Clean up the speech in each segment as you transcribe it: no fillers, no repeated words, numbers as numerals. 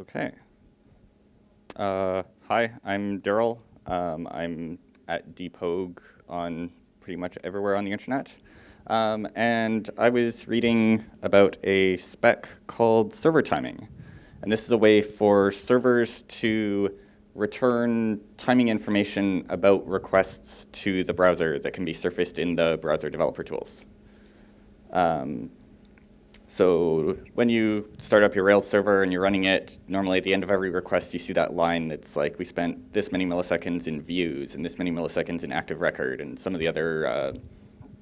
Okay. Hi, I'm Daryl. I'm at Dpogue on pretty much everywhere on the internet. And I was reading about a spec called server timing. And this is a way for servers to return timing information about requests to the browser that can be surfaced in the browser developer tools. So when you start up your Rails server and you're running it, normally at the end of every request you see that line that's like, we spent this many milliseconds in views and this many milliseconds in active record, and some of the other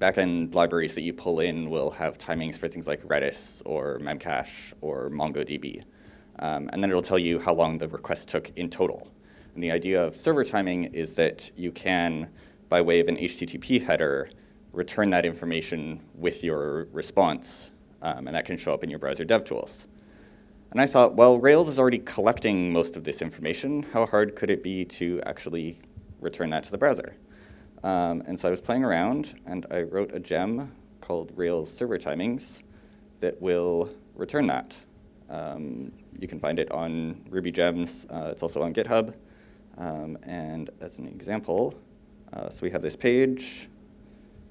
backend libraries that you pull in will have timings for things like Redis or Memcache or MongoDB. And then it'll tell you how long the request took in total. And the idea of server timing is that you can, by way of an HTTP header, return that information with your response. And that can show up in your browser dev tools. And I thought, well, Rails is already collecting most of this information. How hard could it be to actually return that to the browser? And so I was playing around, and I wrote a gem called Rails Server Timings that will return that. You can find it on Ruby Gems. It's also on GitHub. And as an example, so we have this page.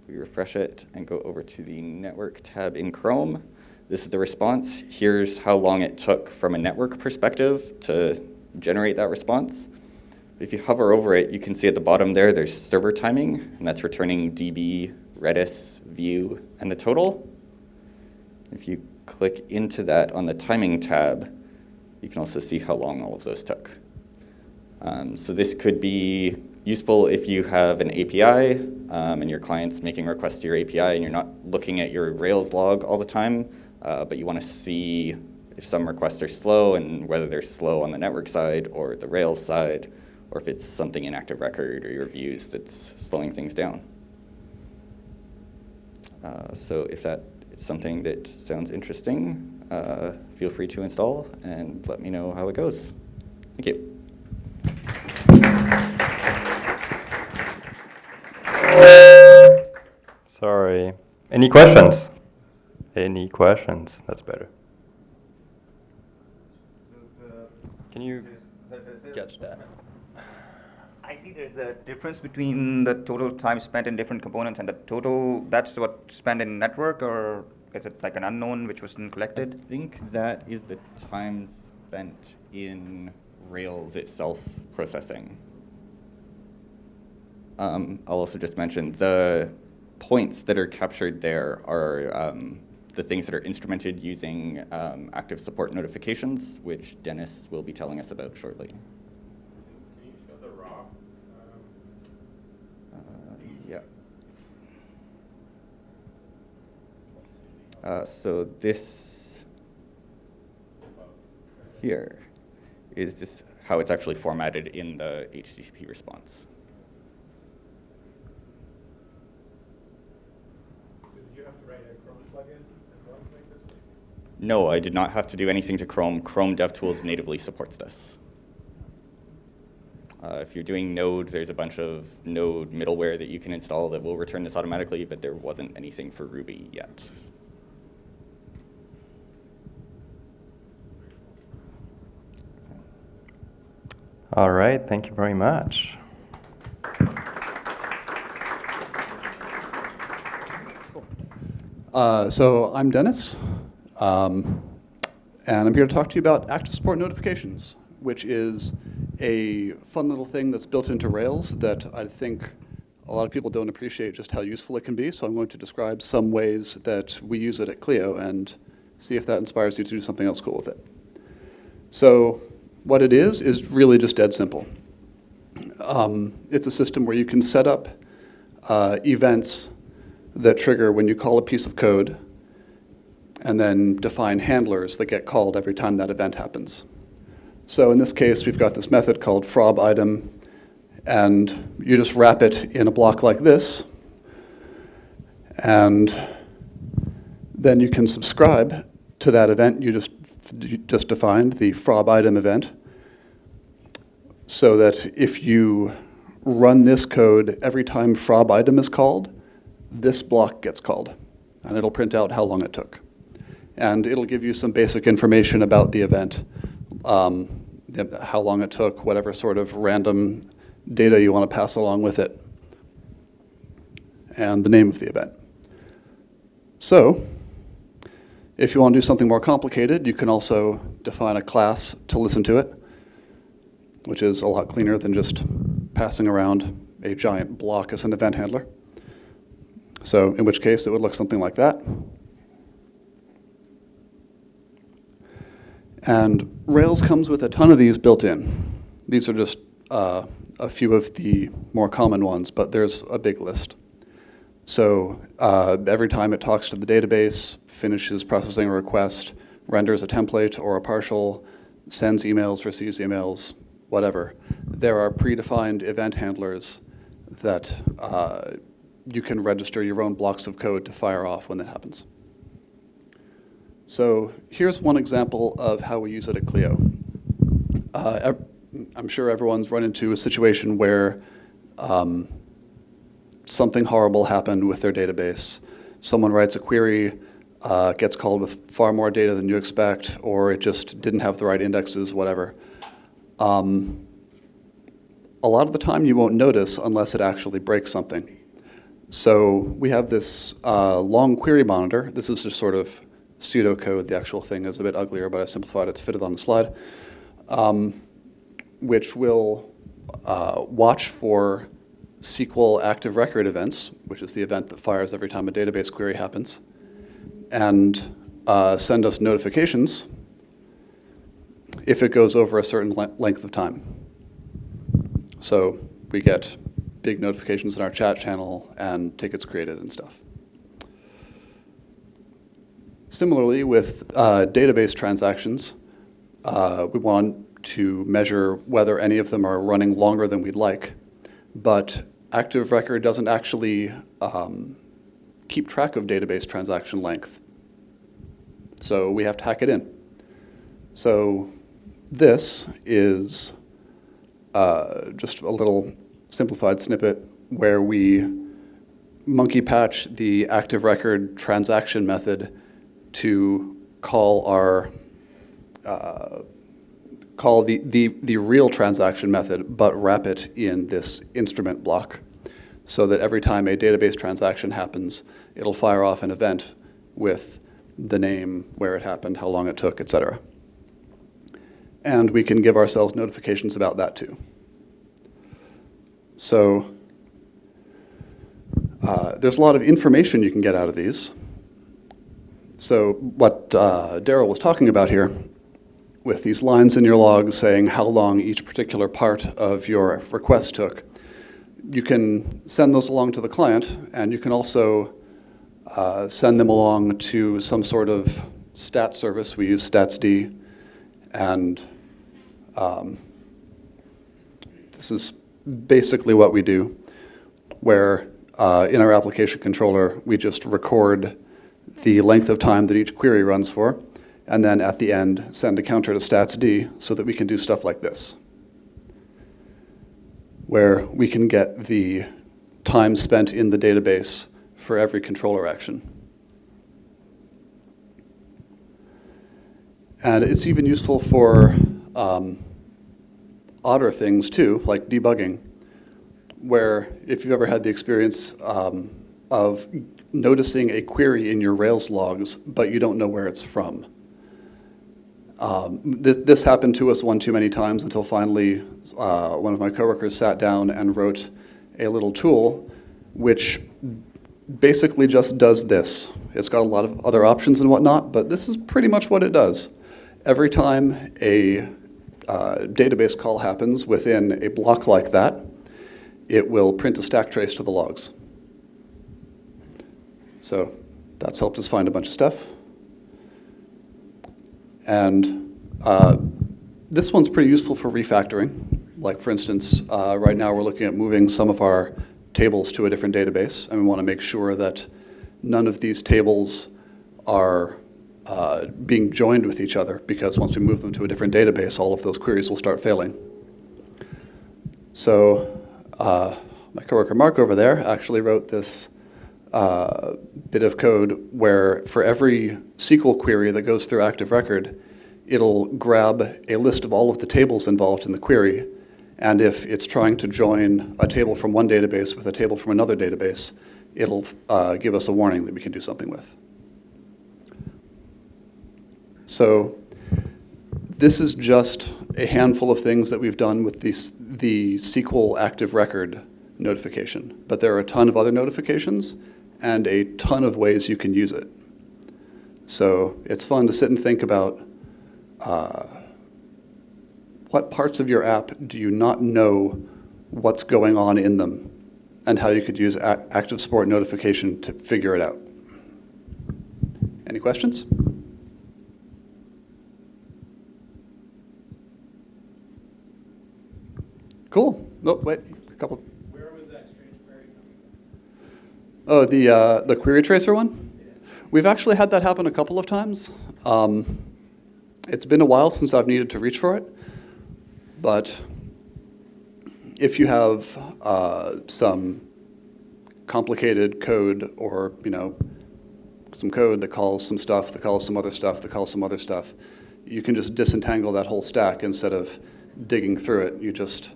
We refresh it and go over to the network tab in Chrome. This is the response. Here's how long it took from a network perspective to generate that response. If you hover over it, you can see at the bottom there, there's server timing, and that's returning DB, Redis, view, and the total. If you click into that on the timing tab, you can also see how long all of those took. So this could be useful if you have an API and your client's making requests to your API and you're not looking at your Rails log all the time, but you want to see if some requests are slow and whether they're slow on the network side or the Rails side, or if it's something in active record or your views that's slowing things down. So if that is something that sounds interesting, feel free to install and let me know how it goes. Thank you. Sorry. Any questions? Any questions? That's better. Can you catch that? I see there's a difference between the total time spent in different components and the total, that's what spent in network, or is it like an unknown which wasn't collected? I think that is the time spent in Rails itself processing. I'll also just mention the points that are captured there are the things that are instrumented using active support notifications, which Dennis will be telling us about shortly. Can you show the raw? Yeah. So this here is this how it's actually formatted in the HTTP response. No, I did not have to do anything to Chrome. Chrome DevTools natively supports this. If you're doing Node, there's a bunch of Node middleware that you can install that will return this automatically, but there wasn't anything for Ruby yet. All right, thank you very much. So I'm Dennis, and I'm here to talk to you about active support notifications, which is a fun little thing that's built into Rails that I think a lot of people don't appreciate just how useful it can be. So I'm going to describe some ways that we use it at Clio and see if that inspires you to do something else cool with it. So what it is really just dead simple. It's a system where you can set up events that trigger when you call a piece of code, and then define handlers that get called every time that event happens. So in this case, we've got this method called frob item, and you just wrap it in a block like this, and then you can subscribe to that event you just defined, the frob item event, so that if you run this code every time frob item is called, this block gets called, and it'll print out how long it took. And it'll give you some basic information about the event, how long it took, whatever sort of random data you want to pass along with it, and the name of the event. So, if you want to do something more complicated, you can also define a class to listen to it, which is a lot cleaner than just passing around a giant block as an event handler. So in which case it would look something like that. And Rails comes with a ton of these built in. These are just a few of the more common ones, but there's a big list. So every time it talks to the database, finishes processing a request, renders a template or a partial, sends emails, receives emails, whatever, there are predefined event handlers that you can register your own blocks of code to fire off when that happens. So here's one example of how we use it at Clio. I'm sure everyone's run into a situation where something horrible happened with their database. Someone writes a query, gets called with far more data than you expect, or it just didn't have the right indexes, whatever. A lot of the time you won't notice unless it actually breaks something. So we have this long query monitor. This is just sort of pseudocode. The actual thing is a bit uglier, but I simplified it to fit it on the slide, which will watch for SQL active record events, which is the event that fires every time a database query happens, and send us notifications if it goes over a certain length of time. So we get big notifications in our chat channel and tickets created and stuff. Similarly, with database transactions, we want to measure whether any of them are running longer than we'd like, but active record doesn't actually keep track of database transaction length. So we have to hack it in. So this is just a little simplified snippet where we monkey patch the active record transaction method to call our call the real transaction method, but wrap it in this instrument block so that every time a database transaction happens, it'll fire off an event with the name, where it happened, how long it took, etc. And we can give ourselves notifications about that too. So there's a lot of information you can get out of these. So what Daryl was talking about here, with these lines in your log saying how long each particular part of your request took, you can send those along to the client, and you can also send them along to some sort of stat service. We use statsd, and this is basically what we do, where in our application controller, we just record the length of time that each query runs for, and then at the end, send a counter to statsd so that we can do stuff like this, where we can get the time spent in the database for every controller action. And it's even useful for odder things too, like debugging, where if you've ever had the experience of noticing a query in your Rails logs, but you don't know where it's from. This happened to us one too many times until finally one of my coworkers sat down and wrote a little tool which basically just does this. It's got a lot of other options and whatnot, but this is pretty much what it does. Every time a database call happens within a block like that, it will print a stack trace to the logs. So that's helped us find a bunch of stuff. And this one's pretty useful for refactoring. Like for instance, right now we're looking at moving some of our tables to a different database, and we want to make sure that none of these tables are being joined with each other, because once we move them to a different database, all of those queries will start failing. So my coworker Mark over there actually wrote this bit of code where for every SQL query that goes through Active Record, it'll grab a list of all of the tables involved in the query, and if it's trying to join a table from one database with a table from another database, it'll give us a warning that we can do something with. So this is just a handful of things that we've done with the SQL Active Record notification, but there are a ton of other notifications and a ton of ways you can use it. So it's fun to sit and think about what parts of your app do you not know what's going on in them, and how you could use active support notification to figure it out. Any questions? Cool. Oh, wait, a couple. Where was that strange query coming from? Oh, the query tracer one? Yeah. We've actually had that happen a couple of times. It's been a while since I've needed to reach for it, but if you have some complicated code, or some code that calls some stuff, that calls some other stuff, that calls some other stuff, you can just disentangle that whole stack instead of digging through it. You just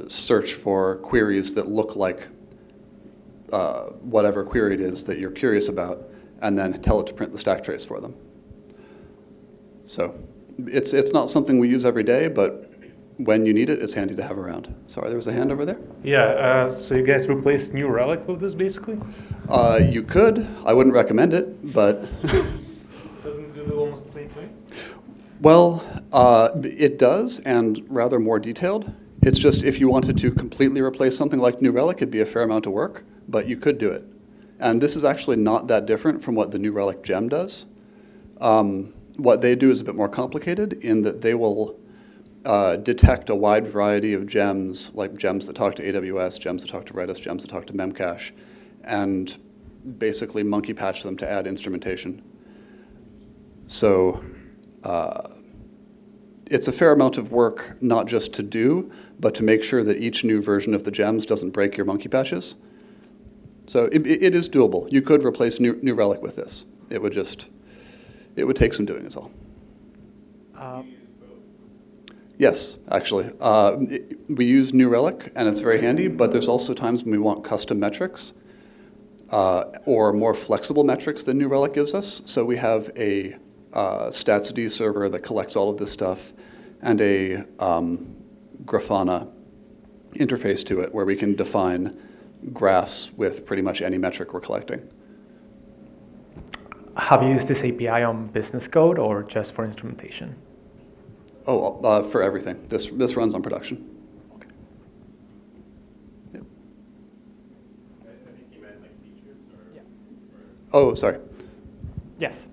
search for queries that look like whatever query it is that you're curious about, and then tell it to print the stack trace for them. So it's not something we use every day, but when you need it, it's handy to have around. Sorry, there was a hand over there. Yeah, so you guys replaced New Relic with this, basically? You could. I wouldn't recommend it, but Doesn't it do almost the same thing? well, it does, and rather more detailed. It's just if you wanted to completely replace something like New Relic, it'd be a fair amount of work, but you could do it. And this is actually not that different from what the New Relic gem does. What they do is a bit more complicated in that they will detect a wide variety of gems, like gems that talk to AWS, gems that talk to Redis, gems that talk to Memcache, and basically monkey patch them to add instrumentation. So it's a fair amount of work, not just to do, but to make sure that each new version of the gems doesn't break your monkey patches. So it is doable. You could replace New Relic with this. It would take some doing is all. Yes, actually. We use New Relic, and it's very handy, but there's also times when we want custom metrics or more flexible metrics than New Relic gives us. So we have a statsd server that collects all of this stuff, and a Grafana interface to it where we can define graphs with pretty much any metric we're collecting. Have you used this API on business code or just for instrumentation? Oh, for everything. This runs on production. Okay. Yep. I think you meant like features or. Yeah. Oh, sorry. Yes.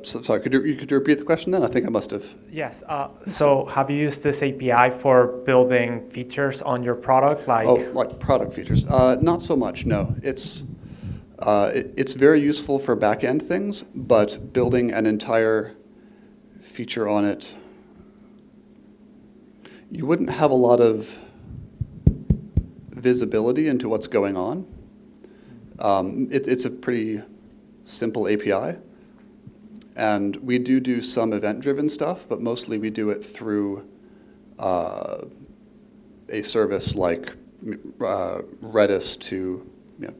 Sorry, could you repeat the question then? I think I must have. Yes. So have you used this API for building features on your product? Like product features? Not so much, no. It's very useful for back-end things, but building an entire feature on it, you wouldn't have a lot of visibility into what's going on. It's a pretty simple API. And we do some event-driven stuff, but mostly we do it through a service like Redis to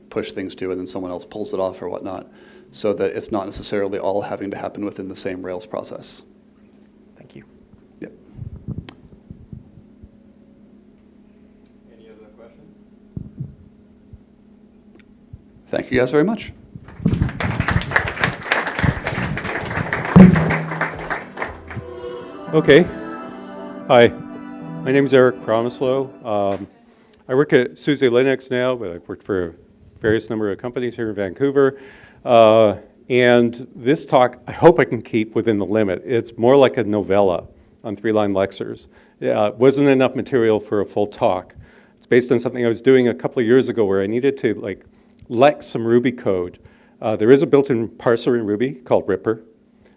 push things to, and then someone else pulls it off or whatnot, so that it's not necessarily all having to happen within the same Rails process. Thank you. Yep. Any other questions? Thank you guys very much. Okay. Hi. My name is Eric Promislow. I work at SUSE Linux now, but I've worked for various number of companies here in Vancouver. And this talk, I hope I can keep within the limit. It's more like a novella on 3-line Elixir. It wasn't enough material for a full talk. It's based on something I was doing a couple of years ago where I needed to Lex some Ruby code. There is a built-in parser in Ruby called Ripper.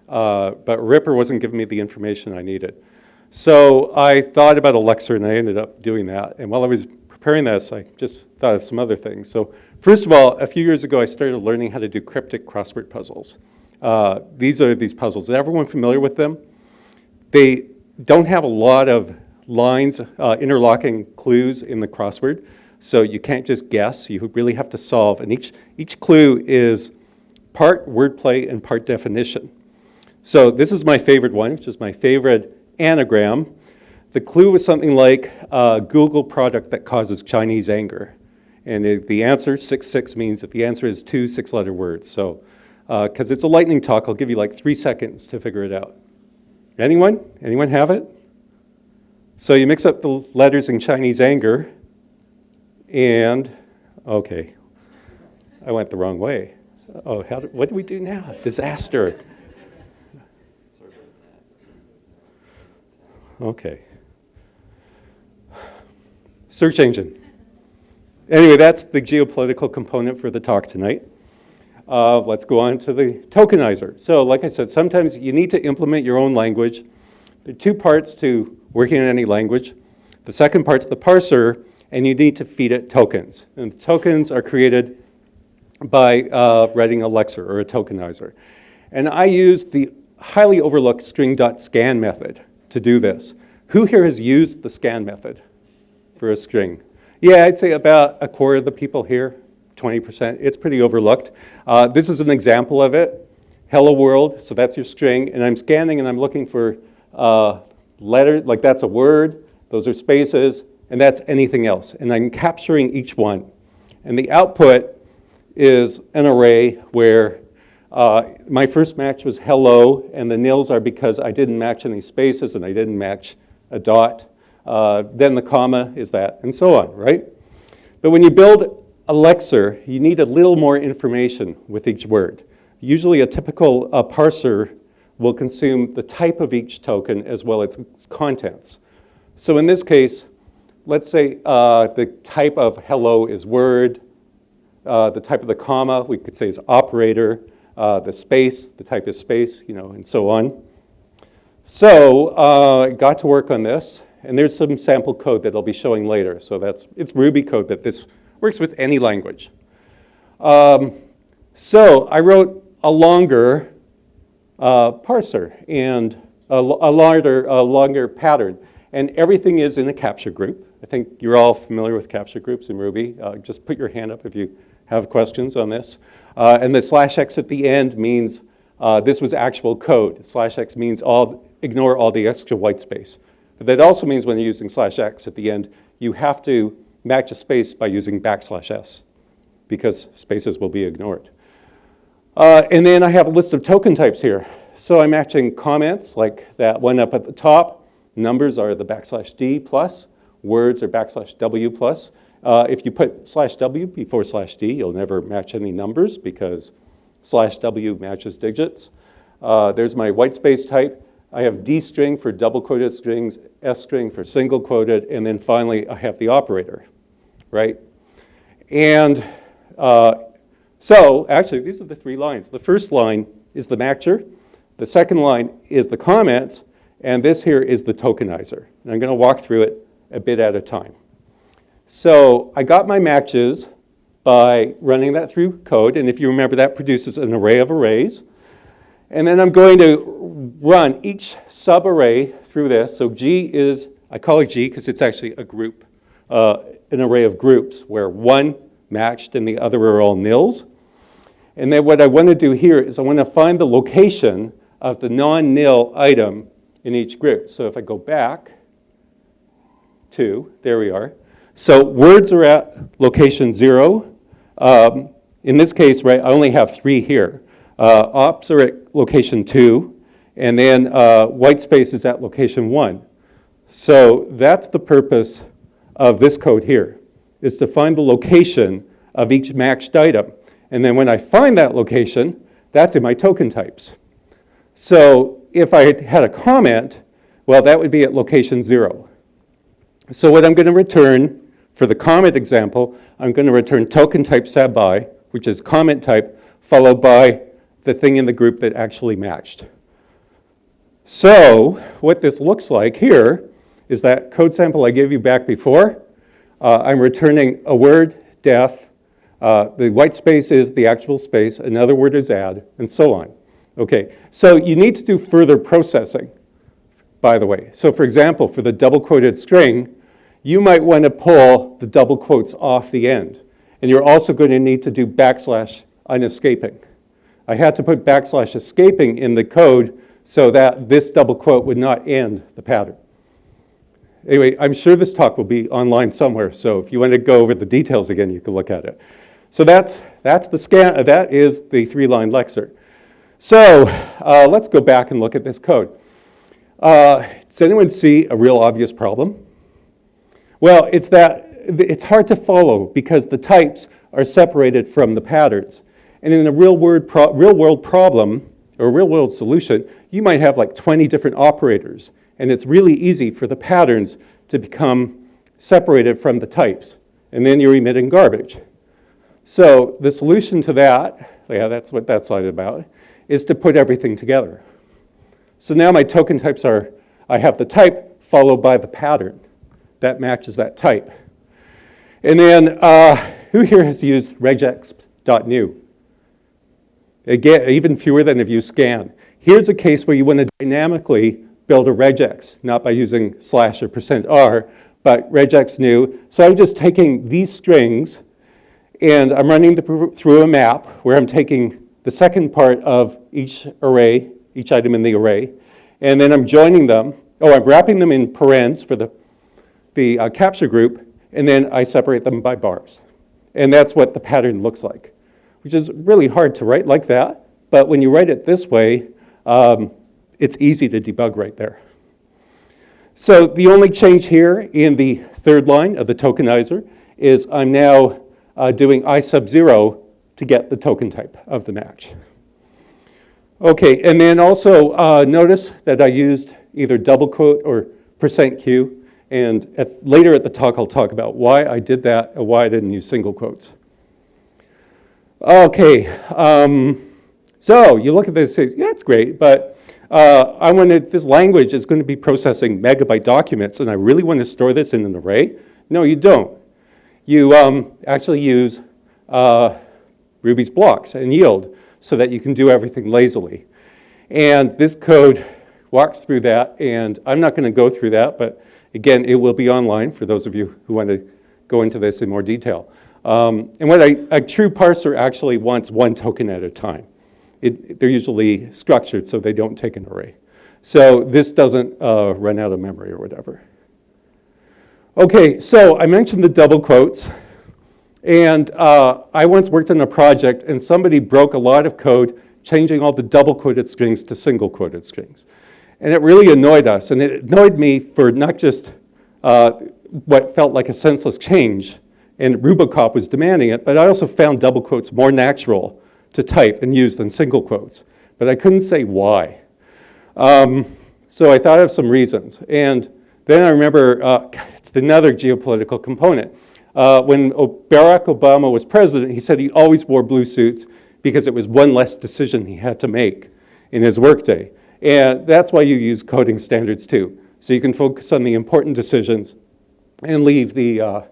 But Ripper wasn't giving me the information I needed. So I thought about Elixir, and I ended up doing that. And while I was preparing this, I just thought of some other things. So first of all, a few years ago, I started learning how to do cryptic crossword puzzles. These are these puzzles. Is everyone familiar with them? They don't have a lot of lines, interlocking clues in the crossword, so you can't just guess. You really have to solve, and each clue is part wordplay and part definition. So this is my favorite one, which is my favorite anagram. The clue was something like a Google product that causes Chinese anger. And the answer, 66, means that the answer is 2 6-letter words. So, because it's a lightning talk, I'll give you like 3 seconds to figure it out. Anyone? Anyone have it? So you mix up the letters in Chinese anger, and, okay, I went the wrong way. Oh, what do we do now? Disaster. Okay. Search engine. Anyway, that's the geopolitical component for the talk tonight. Let's go on to the tokenizer. So like I said, sometimes you need to implement your own language. There are 2 parts to working in any language. The second part's the parser, and you need to feed it tokens. And the tokens are created by writing Elixir or a tokenizer. And I use the highly overlooked string.scan method to do this. Who here has used the scan method for a string? Yeah, I'd say about a quarter of the people here, 20%. It's pretty overlooked. This is an example of it. Hello world, so that's your string, and I'm scanning and I'm looking for letters, like that's a word, those are spaces, and that's anything else. And I'm capturing each one. And the output is an array where my first match was hello, and the nils are because I didn't match any spaces and I didn't match a dot. Then the comma is that, and so on, right? But when you build Elixir, you need a little more information with each word. Usually a typical parser will consume the type of each token as well as its contents. So in this case, let's say the type of hello is word, the type of the comma we could say is operator, the space, the type is space, and so on. So I got to work on this, and there's some sample code that I'll be showing later. So it's Ruby code, but this works with any language. So I wrote a longer parser and a longer pattern, and everything is in a capture group. I think you're all familiar with capture groups in Ruby. Just put your hand up if you have questions on this. And the /x at the end means this was actual code. /x means ignore all the extra white space. But that also means when you're using /x at the end, you have to match a space by using \s because spaces will be ignored. And then I have a list of token types here. So I'm matching comments like that one up at the top. Numbers are the \d plus. Words are \w plus. If you put /w before /d, you'll never match any numbers because /w matches digits. There's my white space type. I have D string for double quoted strings, S string for single quoted, and then finally I have the operator, right? And so actually these are the 3 lines. The first line is the matcher. The second line is the comments, and this here is the tokenizer. And I'm going to walk through it a bit at a time. So I got my matches by running that through code, and if you remember, that produces an array of arrays. And then I'm going to run each subarray through this. So G is, I call it G because it's actually a group, an array of groups where one matched and the other are all nils. And then what I want to do here is I want to find the location of the non-nil item in each group. So if I go back to, there we are. So words are at location 0. In this case, right, I only have 3 here. Ops are at location 2, and then white space is at location 1. So that's the purpose of this code here, is to find the location of each matched item. And then when I find that location, that's in my token types. So if I had a comment, well, that would be at location 0. So what I'm going to return, for the comment example, I'm going to return token type sab_by, which is comment type, followed by the thing in the group that actually matched. So what this looks like here is that code sample I gave you back before. I'm returning a word, def. The white space is the actual space. Another word is add, and so on. Okay, so you need to do further processing, by the way. So for example, for the double-quoted string, you might want to pull the double quotes off the end. And you're also going to need to do backslash unescaping. I had to put backslash escaping in the code so that this double quote would not end the pattern. Anyway, I'm sure this talk will be online somewhere, so if you want to go over the details again, you can look at it. So that's the scan. That is the 3-line Elixir. So let's go back and look at this code. Does anyone see a real obvious problem? Well, it's that it's hard to follow because the types are separated from the patterns. And in a real-world problem or real-world solution, you might have like 20 different operators. And it's really easy for the patterns to become separated from the types. And then you're emitting garbage. So the solution to that, yeah, that's what that slide is about, is to put everything together. So now my token types are, I have the type followed by the pattern that matches that type. And then who here has used regex.new? Again, even fewer than if you scan. Here's a case where you want to dynamically build a regex, not by using slash or %r, but regex new. So I'm just taking these strings and I'm running through a map where I'm taking the second part of each array, each item in the array, and then I'm joining them. Oh, I'm wrapping them in parens for the capture group, and then I separate them by bars. And that's what the pattern looks like, which is really hard to write like that, but when you write it this way, it's easy to debug right there. So the only change here in the third line of the tokenizer is I'm now doing I sub 0 to get the token type of the match. Okay, and then also notice that I used either double quote or %q, and later at the talk I'll talk about why I did that and why I didn't use single quotes. Okay, so you look at this, yeah, it's great, but this language is going to be processing megabyte documents, and I really want to store this in an array? No, you don't. You actually use Ruby's blocks and yield so that you can do everything lazily. And this code walks through that, and I'm not going to go through that, but again, it will be online for those of you who want to go into this in more detail. And what a true parser actually wants one token at a time. They're usually structured so they don't take an array. So this doesn't run out of memory or whatever. Okay, so I mentioned the double quotes. And I once worked on a project and somebody broke a lot of code changing all the double quoted strings to single quoted strings. And it really annoyed us. And it annoyed me for not just what felt like a senseless change, and Rubocop was demanding it, but I also found double quotes more natural to type and use than single quotes. But I couldn't say why. So I thought of some reasons. And then I remember, it's another geopolitical component. When Barack Obama was president, he said he always wore blue suits because it was one less decision he had to make in his workday. And that's why you use coding standards too. So you can focus on the important decisions and leave the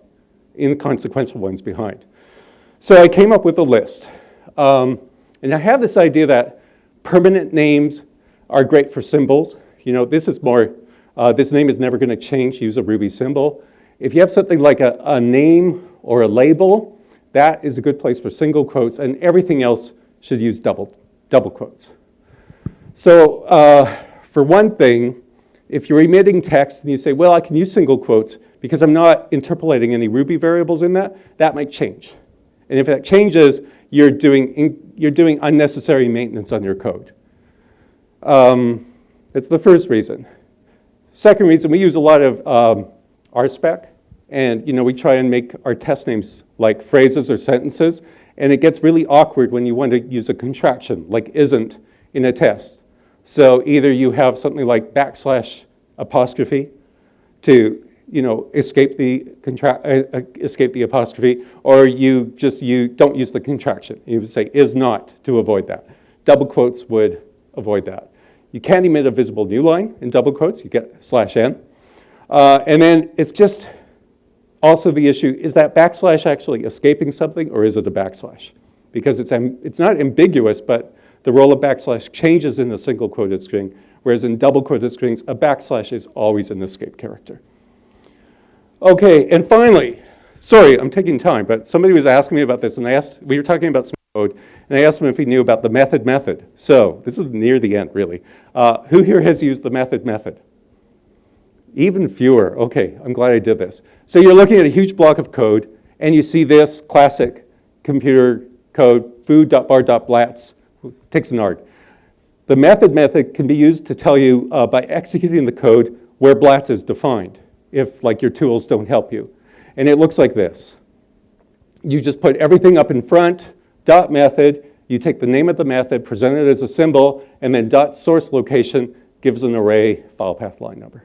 inconsequential ones behind. So I came up with a list. And I have this idea that permanent names are great for symbols. You know, this is more, this name is never going to change, use a Ruby symbol. If you have something like a name or a label, that is a good place for single quotes, and everything else should use double quotes. So for one thing, if you're emitting text and you say, well, I can use single quotes because I'm not interpolating any Ruby variables in that, that might change. And if that changes, you're doing unnecessary maintenance on your code. That's the first reason. Second reason, we use a lot of RSpec, and we try and make our test names like phrases or sentences, and it gets really awkward when you want to use a contraction, like isn't, in a test. So either you have something like \apostrophe to escape the apostrophe, or you don't use the contraction. You would say is not to avoid that. Double quotes would avoid that. You can't emit a visible new line in double quotes. You get /n. And then it's just also the issue, is that backslash actually escaping something, or is it a backslash? Because it's not ambiguous, but the role of backslash changes in the single quoted string, whereas in double quoted strings, a backslash is always an escape character. Okay, and finally, sorry, I'm taking time, but somebody was asking me about this, and we were talking about some code, and I asked him if he knew about the method. So this is near the end, really. Who here has used the method? Even fewer. Okay, I'm glad I did this. So you're looking at a huge block of code, and you see this classic computer code, foo.bar.blats, takes an art. The method can be used to tell you by executing the code where blats is defined, if like your tools don't help you. And it looks like this. You just put everything up in front, dot method, you take the name of the method, present it as a symbol, and then dot source location gives an array file path line number.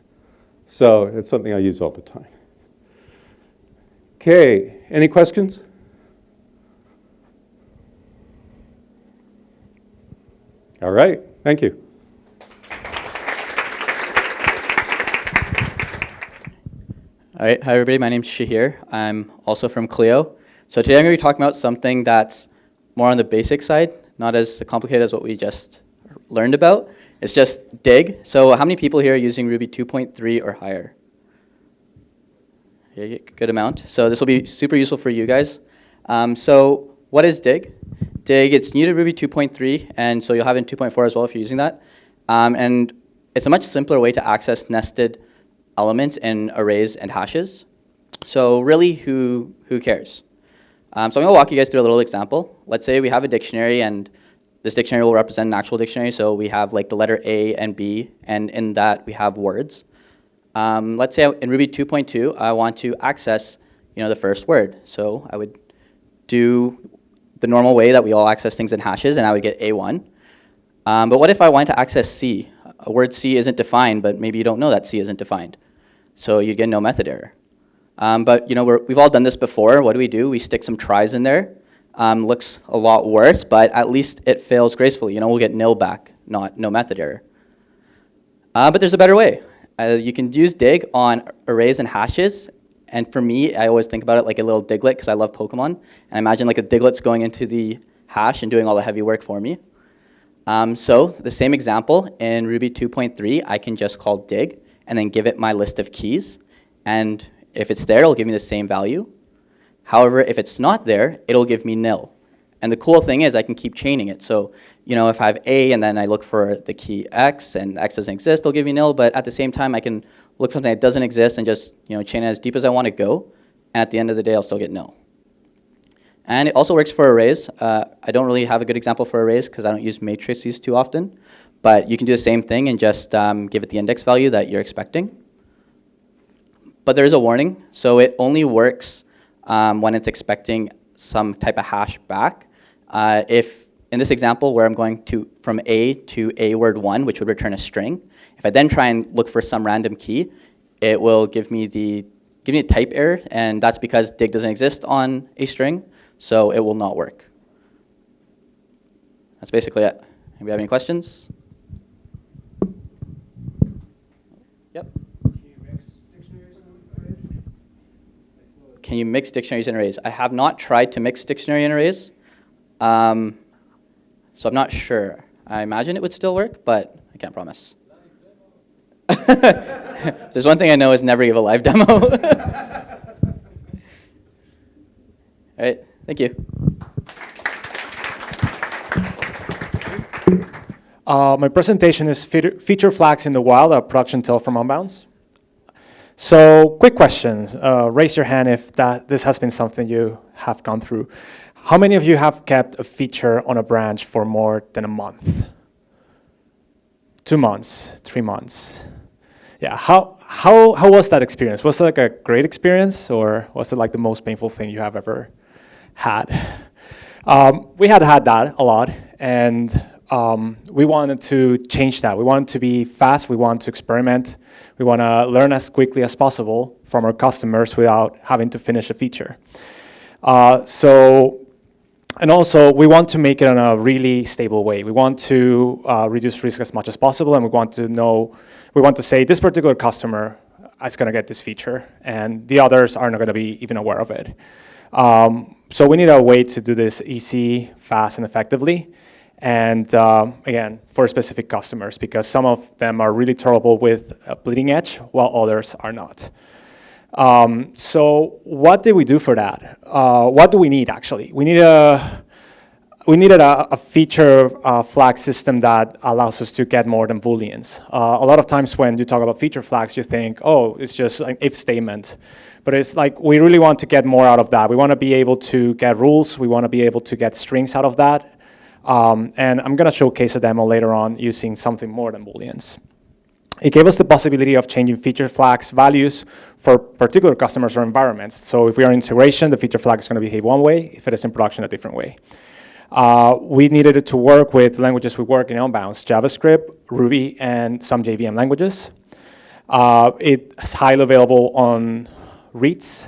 So it's something I use all the time. Okay, any questions? All right, thank you. All right, hi everybody, my name's Shahir. I'm also from Clio. So today I'm going to be talking about something that's more on the basic side, not as complicated as what we just learned about. It's just dig. So how many people here are using Ruby 2.3 or higher? Yeah, good amount. So this will be super useful for you guys. So what is dig? Dig, it's new to Ruby 2.3, and so you'll have it in 2.4 as well if you're using that. And it's a much simpler way to access nested elements in arrays and hashes. So really, who cares? So I'm going to walk you guys through a little example. Let's say we have a dictionary, and this dictionary will represent an actual dictionary. So we have like the letter A and B, and in that we have words. Let's say in Ruby 2.2, I want to access the first word. So I would do the normal way that we all access things in hashes, and I would get A1. But what if I want to access C? A word C isn't defined, but maybe you don't know that C isn't defined. So you get no method error. But we've all done this before. What do? We stick some tries in there. Looks a lot worse, but at least it fails gracefully. We'll get nil back, not no method error. But there's a better way. You can use dig on arrays and hashes. And for me, I always think about it like a little diglet because I love Pokemon. And I imagine like a diglet's going into the hash and doing all the heavy work for me. So the same example in Ruby 2.3, I can just call dig and then give it my list of keys. And if it's there, it'll give me the same value. However, if it's not there, it'll give me nil. And the cool thing is I can keep chaining it. So if I have A and then I look for the key X and X doesn't exist, it'll give me nil. But at the same time, I can look for something that doesn't exist and just chain it as deep as I want to go. And at the end of the day, I'll still get nil. And it also works for arrays. I don't really have a good example for arrays because I don't use matrices too often. But you can do the same thing and just give it the index value that you're expecting. But there is a warning. So it only works when it's expecting some type of hash back. If in this example where I'm going from A to A word 1, which would return a string, if I then try and look for some random key, it will give me a type error, and that's because dig doesn't exist on a string, so it will not work. That's basically it. Anybody have any questions? Yep. Can you mix dictionaries and arrays? I have not tried to mix dictionary and arrays, so I'm not sure. I imagine it would still work, but I can't promise. There's one thing I know is never give a live demo. All right, thank you. My presentation is feature flags in the wild, a production tale from Unbounce. So, quick questions. Raise your hand if this has been something you have gone through. How many of you have kept a feature on a branch for more than a month? 2 months, 3 months? Yeah, how was that experience? Was it like a great experience, or was it like the most painful thing you have ever had? We had that a lot, and we wanted to change that. We wanted to be fast, we want to experiment, we want to learn as quickly as possible from our customers without having to finish a feature. And also, we want to make it in a really stable way. We want to reduce risk as much as possible, and we want to say this particular customer is going to get this feature, and the others are not going to be even aware of it. So we need a way to do this easy, fast, and effectively. And again, for specific customers, because some of them are really terrible with bleeding edge, while others are not. So what did we do for that? What do we need, actually? We needed a feature flag system that allows us to get more than Booleans. A lot of times when you talk about feature flags, you think, oh, it's just an if statement. But it's like, we really want to get more out of that. We want to be able to get rules. We want to be able to get strings out of that. And I'm going to showcase a demo later on using something more than Booleans. It gave us the possibility of changing feature flags values for particular customers or environments. So if we are in integration, the feature flag is going to behave one way. If it is in production, a different way. We needed it to work with languages we work in Unbounce, JavaScript, Ruby, and some JVM languages. It's highly available on reads,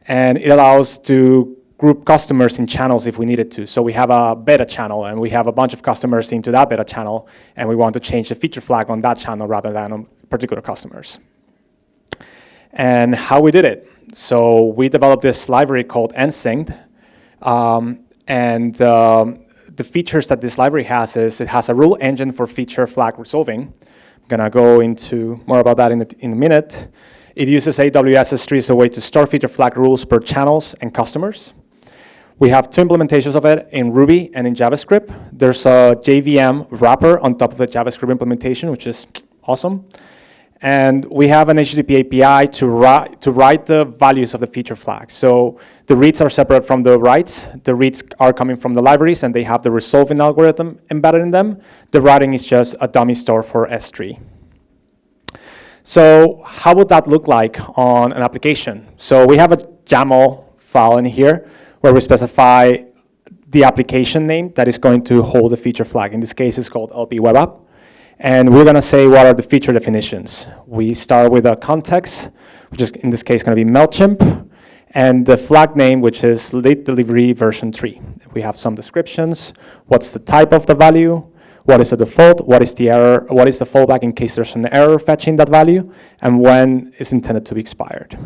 and it allows to group customers in channels if we needed to. So we have a beta channel, and we have a bunch of customers into that beta channel, and we want to change the feature flag on that channel rather than on particular customers. And how we did it. So we developed this library called nsynced, and the features that this library has is it has a rule engine for feature flag resolving. I'm gonna go into more about that in a minute. It uses AWS S3 as a way to store feature flag rules per channels and customers. We have two implementations of it in Ruby and in JavaScript. There's a JVM wrapper on top of the JavaScript implementation, which is awesome. And we have an HTTP API to write the values of the feature flag. So the reads are separate from the writes. The reads are coming from the libraries, and they have the resolving algorithm embedded in them. The writing is just a dummy store for S3. So how would that look like on an application? So we have a YAML file in here where we specify the application name that is going to hold the feature flag. In this case, it's called LP Web App. And we're going to say what are the feature definitions. We start with a context, which is in this case going to be MailChimp, and the flag name, which is late delivery version 3. We have some descriptions. What's the type of the value? What is the default? What is the error? What is the fallback in case there's an error fetching that value? And when is intended to be expired?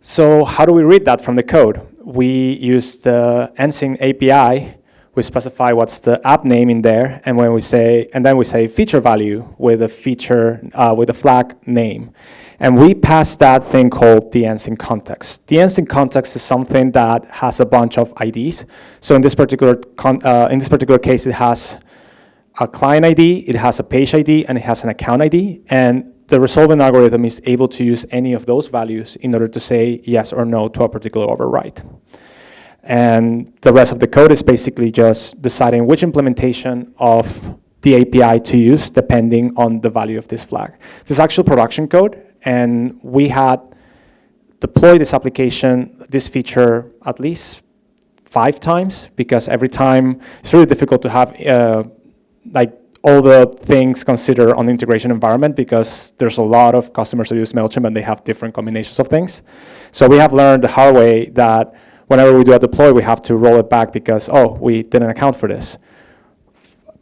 So how do we read that from the code? We use the nsynced API. We specify what's the app name in there, and then we say feature value with a feature with a flag name, and we pass that thing called the nsynced context. The nsynced context is something that has a bunch of IDs. So in this particular case, it has a client ID, it has a page ID, and it has an account ID. And the resolving algorithm is able to use any of those values in order to say yes or no to a particular override. And the rest of the code is basically just deciding which implementation of the API to use depending on the value of this flag. This is actual production code, and we had deployed this application, this feature, at least 5 times, because every time it's really difficult to have like all the things considered on the integration environment, because there's a lot of customers who use MailChimp and they have different combinations of things. So we have learned the hard way that whenever we do a deploy, we have to roll it back because, oh, we didn't account for this.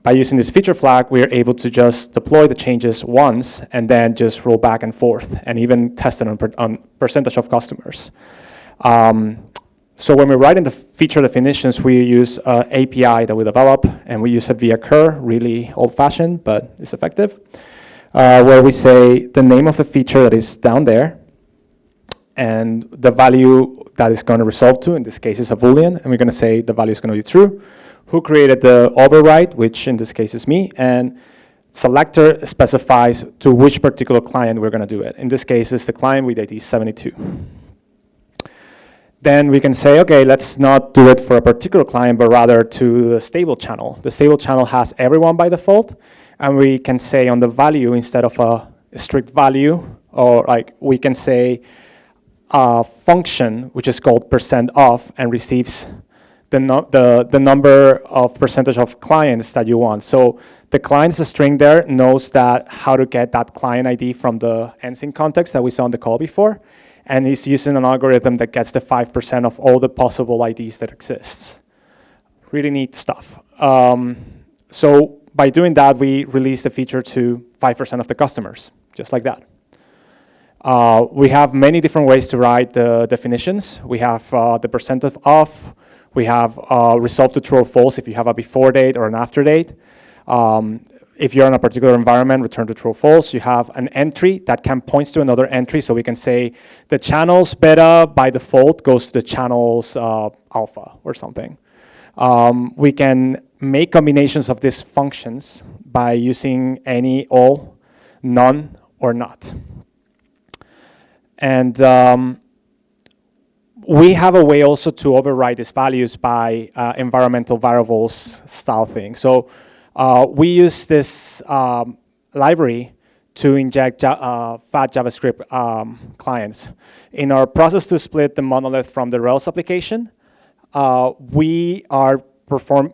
By using this feature flag, we are able to just deploy the changes once and then just roll back and forth and even test it on percentage of customers. So when we write in the feature definitions, we use an API that we develop, and we use it via cur, really old-fashioned, but it's effective, where we say the name of the feature that is down there and the value that is going to resolve to, in this case is a Boolean, and we're going to say the value is going to be true. Who created the override, which in this case is me, and selector specifies to which particular client we're going to do it. In this case, it's the client with ID 72. Then we can say, okay, let's not do it for a particular client, but rather to the stable channel. The stable channel has everyone by default, and we can say on the value, instead of a strict value, or like we can say a function which is called %of and receives the number of percentage of clients that you want. So the client's string there knows that how to get that client ID from the nsynced context that we saw on the call before, and he's using an algorithm that gets the 5% of all the possible IDs that exists. Really neat stuff. So by doing that, we release the feature to 5% of the customers, just like that. We have many different ways to write the definitions. We have the % of, We have resolve to true or false if you have a before date or an after date. If you're in a particular environment, return to true or false. You have an entry that can point to another entry, so we can say the channel's beta by default goes to the channel's alpha or something. We can make combinations of these functions by using any, all, none, or not. And we have a way also to override these values by environmental variables style thing. So we use this library to inject fat JavaScript clients. In our process to split the monolith from the Rails application, we are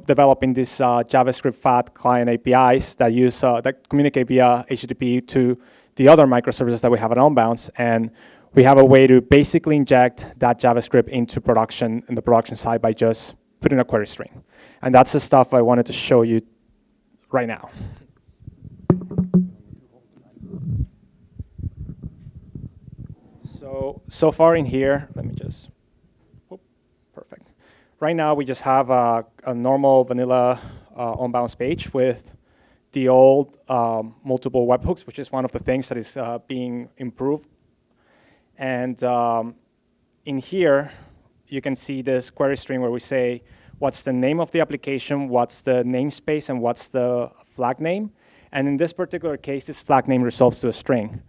developing these JavaScript fat client APIs that use that communicate via HTTP to the other microservices that we have at Unbounce, and we have a way to basically inject that JavaScript into production in the production side by just putting a query string, and that's the stuff I wanted to show you right now. So far in here, let me just. Perfect. Right now, we just have a normal vanilla Unbounce page with the old multiple webhooks, which is one of the things that is being improved. And in here, you can see this query string where we say, what's the name of the application, what's the namespace, and what's the flag name. And in this particular case, this flag name resolves to a string.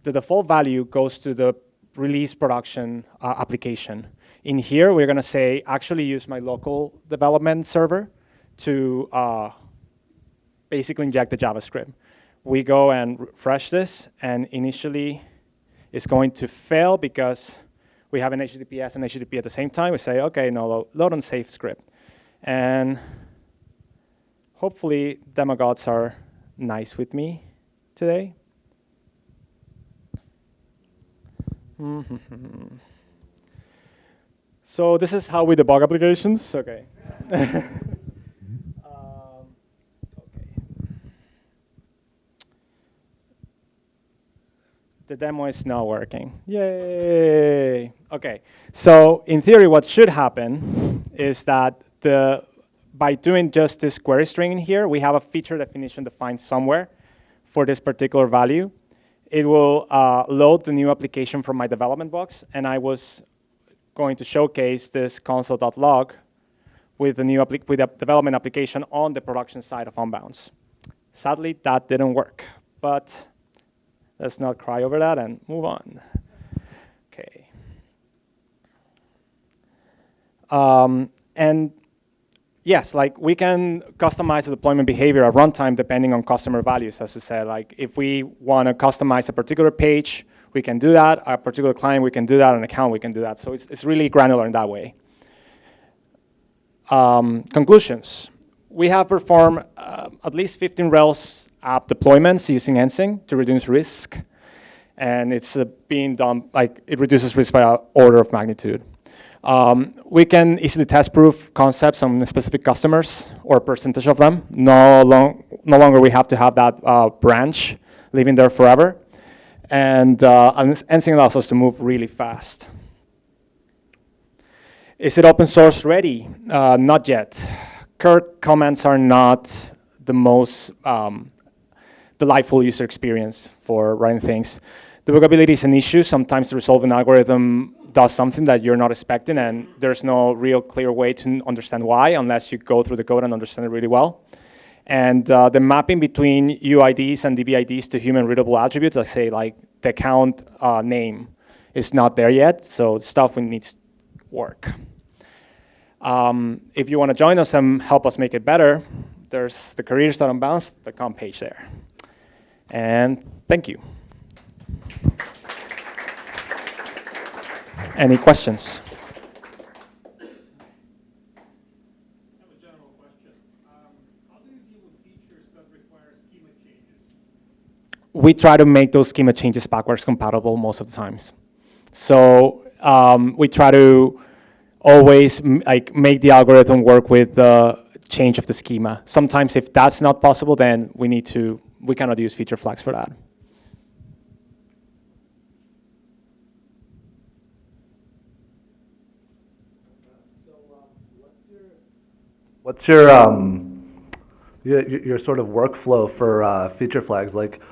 The default value goes to the release production application. In here, we're going to say, actually use my local development server to basically inject the JavaScript. We go and refresh this, and initially it's going to fail because we have an HTTPS and HTTP at the same time. We say, OK, no, load and save script. And hopefully, demagogues are nice with me today. So this is how we debug applications. OK. Okay. The demo is not working. Yay! OK. So in theory, what should happen is that by doing just this query string in here, we have a feature definition defined somewhere for this particular value. It will load the new application from my development box, and I was going to showcase this console.log with the new development application on the production side of Unbounce. Sadly, that didn't work, but let's not cry over that and move on. Okay. And yes, like we can customize the deployment behavior at runtime depending on customer values, as I said. Like if we want to customize a particular page, we can do that. A particular client, we can do that. An account, we can do that. So it's really granular in that way. Conclusions. We have performed at least 15 Rails app deployments using Ensing to reduce risk. And it's being done, like it reduces risk by an order of magnitude. We can easily test-proof concepts on specific customers or percentage of them. No longer we have to have that branch living there forever. And Ensing allows us to move really fast. Is it open source ready? Not yet. Current comments are not the most delightful user experience for writing things. Debuggability is an issue. Sometimes the resolving algorithm does something that you're not expecting, and there's no real clear way to understand why unless you go through the code and understand it really well. And the mapping between UIDs and DBIDs to human readable attributes, let's say like the account name, is not there yet, so stuff needs work. If you want to join us and help us make it better, there's the careers.unbounce.com page there. And thank you. Any questions? I have a general question. How do you deal with features that require schema changes? We try to make those schema changes backwards compatible most of the times. So we try to always make the algorithm work with the change of the schema. Sometimes if that's not possible, then we cannot use feature flags for that. So what What's your your sort of workflow for feature flags? Like,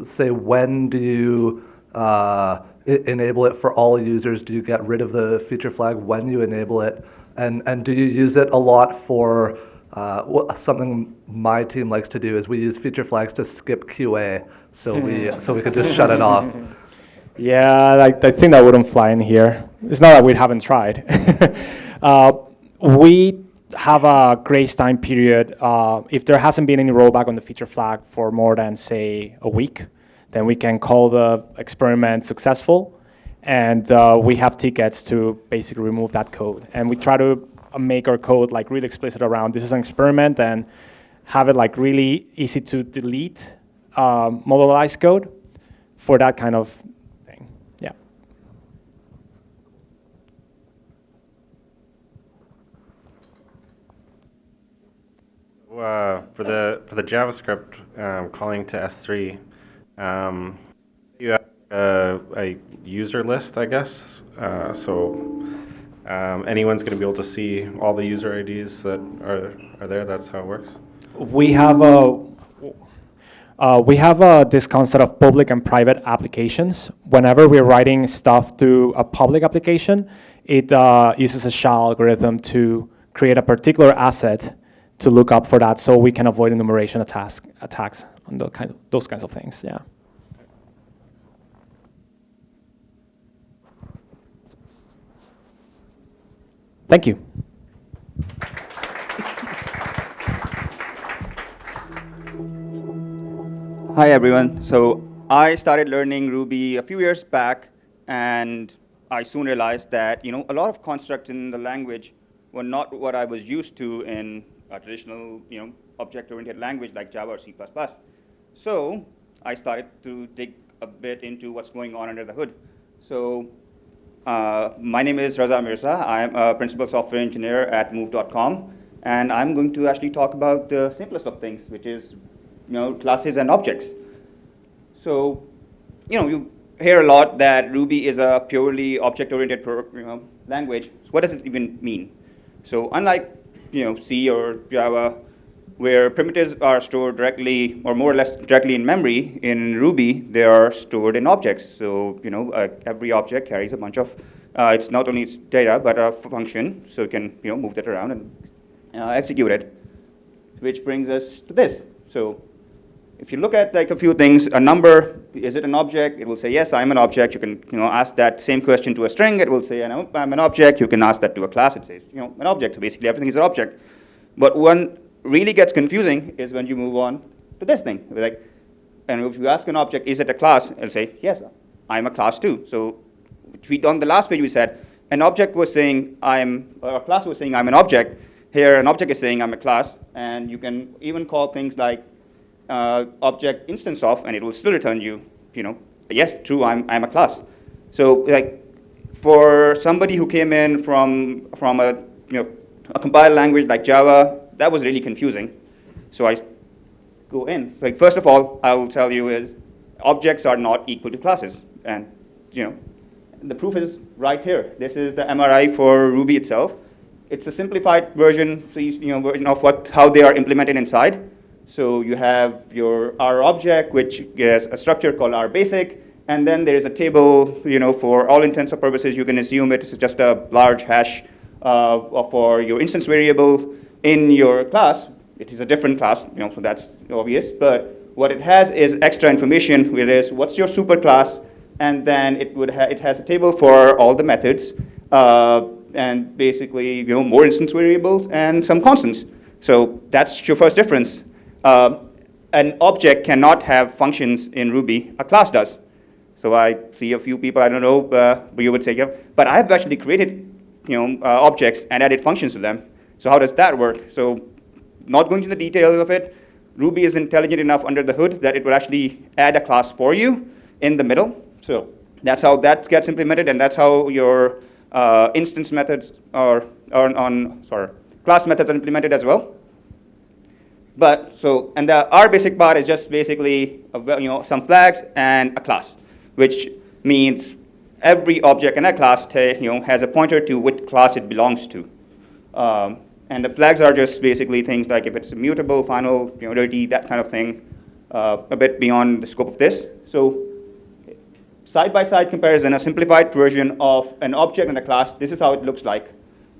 say, when do you enable it for all users? Do you get rid of the feature flag when you enable it? And do you use it a lot for something my team likes to do is we use feature flags to skip QA, so we could just shut it off. Yeah, I think that wouldn't fly in here. It's not that we haven't tried. We have a grace time period. If there hasn't been any rollback on the feature flag for more than, say, a week, then we can call the experiment successful, and we have tickets to basically remove that code. And we try to make our code like really explicit around this is an experiment and have it like really easy to delete modularized code for that kind of thing. Yeah. For the JavaScript calling to S3, you have a user list, I guess. So anyone's going to be able to see all the user IDs that are there. That's how it works. We have this concept of public and private applications. Whenever we're writing stuff to a public application, it uses a SHA algorithm to create a particular asset to look up for that, so we can avoid enumeration attacks on those kinds of things. Yeah. Thank you. Hi everyone. So I started learning Ruby a few years back, and I soon realized that a lot of constructs in the language were not what I was used to in a traditional object-oriented language like Java or C++. So I started to dig a bit into what's going on under the hood. So my name is Raza Mirza. I'm a principal software engineer at move.com, and I'm going to actually talk about the simplest of things, which is classes and objects. So you hear a lot that Ruby is a purely object-oriented language. So what does it even mean? So unlike C or Java, where primitives are stored directly or more or less directly in memory, in Ruby they are stored in objects. So every object carries a bunch of it's not only its data but a function, so you can move that around and execute it. Which brings us to this. So if you look at like a few things, a number, is it an object? It will say yes, I'm an object. You can ask that same question to a string. It will say I'm an object. You can ask that to a class. It says an object. So basically everything is an object. But one really gets confusing is when you move on to this thing. And if you ask an object, is it a class? It'll say, yes, I'm a class too. So on the last page we said, an object was saying or a class was saying I'm an object. Here an object is saying I'm a class. And you can even call things like object instance of, and it will still return you, yes, true, I'm a class. So like for somebody who came in from a compiled language like Java, that was really confusing. So I go in. Like first of all, I will tell you is objects are not equal to classes, and the proof is right here. This is the MRI for Ruby itself. It's a simplified version, version of how they are implemented inside. So you have your R object, which is a structure called R basic, and then there is a table. For all intents and purposes, you can assume it is just a large hash for your instance variable in your class. It is a different class, so that's obvious. But what it has is extra information, which is what's your superclass, and then it has a table for all the methods, and basically more instance variables and some constants. So that's your first difference. An object cannot have functions in Ruby. A class does. So I see a few people, I don't know, but you would say, yeah. But I've actually created objects and added functions to them. So how does that work? So not going into the details of it, Ruby is intelligent enough under the hood that it will actually add a class for you in the middle. So that's how that gets implemented, and that's how your instance methods class methods are implemented as well. And the R basic part is just basically some flags and a class, which means every object in a class has a pointer to which class it belongs to. And the flags are just basically things like if it's immutable, final, dirty, that kind of thing, a bit beyond the scope of this. So side-by-side comparison, a simplified version of an object and a class, this is how it looks like.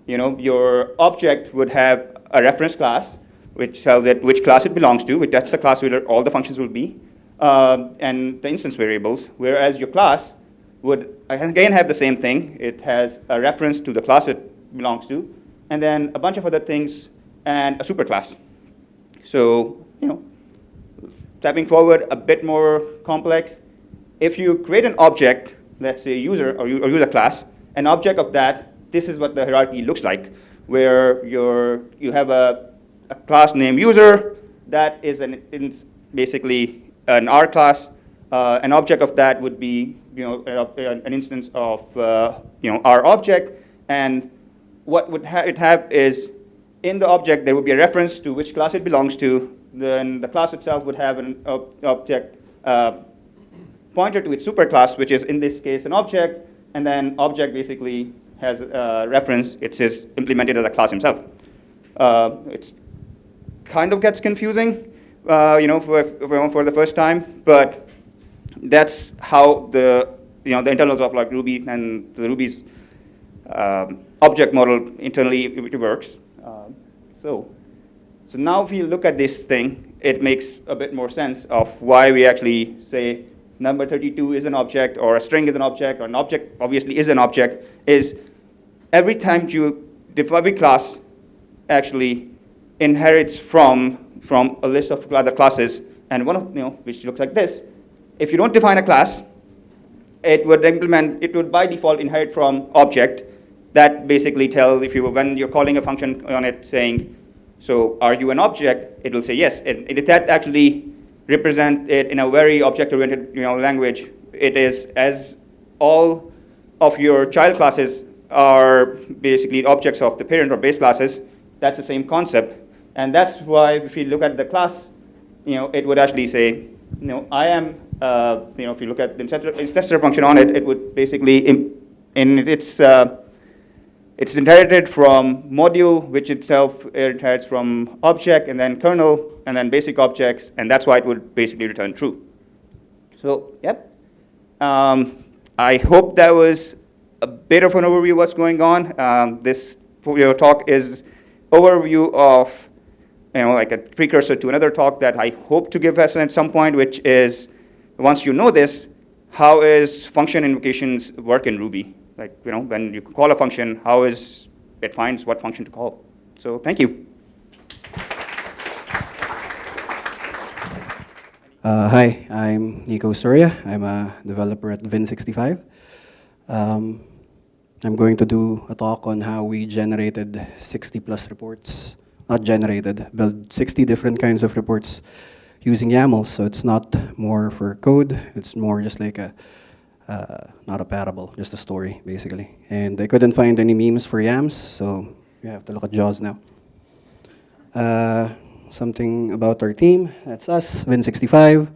Your object would have a reference class, which tells it which class it belongs to, which that's the class where all the functions will be, and the instance variables, whereas your class would, again, have the same thing. It has a reference to the class it belongs to, and then a bunch of other things, and a superclass. So, stepping forward, a bit more complex. If you create an object, let's say user or user class, an object of that, this is what the hierarchy looks like, where you have a class named user that is basically an R class. An object of that would be an instance of our object, and what would it have is in the object there would be a reference to which class it belongs to. Then the class itself would have an object pointer to its superclass, which is in this case an object, and then object basically has a reference. It's implemented as a class himself. It kind of gets confusing, for the first time, but that's how the internals of like Ruby and the Ruby's object model internally it works. So now if you look at this thing, it makes a bit more sense of why we actually say number 32 is an object, or a string is an object, or an object obviously is an object, is every time every class actually inherits from a list of other classes, and one of, which looks like this. If you don't define a class, it would by default inherit from object. That basically tells when you're calling a function on it saying, so are you an object? It will say yes. That actually represent it in a very object-oriented language. It is as all of your child classes are basically objects of the parent or base classes. That's the same concept. And that's why if you look at the class, it would actually say, I am, if you look at the instancer function on it, it would basically, it's inherited from module, which itself inherits from object, and then kernel, and then basic objects, and that's why it would basically return true. So, yep. I hope that was a bit of an overview of what's going on. This talk is overview of, like a precursor to another talk that I hope to give us at some point, which is, once you know this, how is function invocations work in Ruby? Like, when you call a function, how is it finds what function to call? So thank you. Hi, I'm Nico Soria. I'm a developer at Vin65. I'm going to do a talk on how we generated 60 plus reports. Not generated, build 60 different kinds of reports using YAML. So it's not more for code, it's more just like not a parable, just a story, basically. And I couldn't find any memes for yams, so you have to look at JAWS now. Something about our team, that's us, Vin65.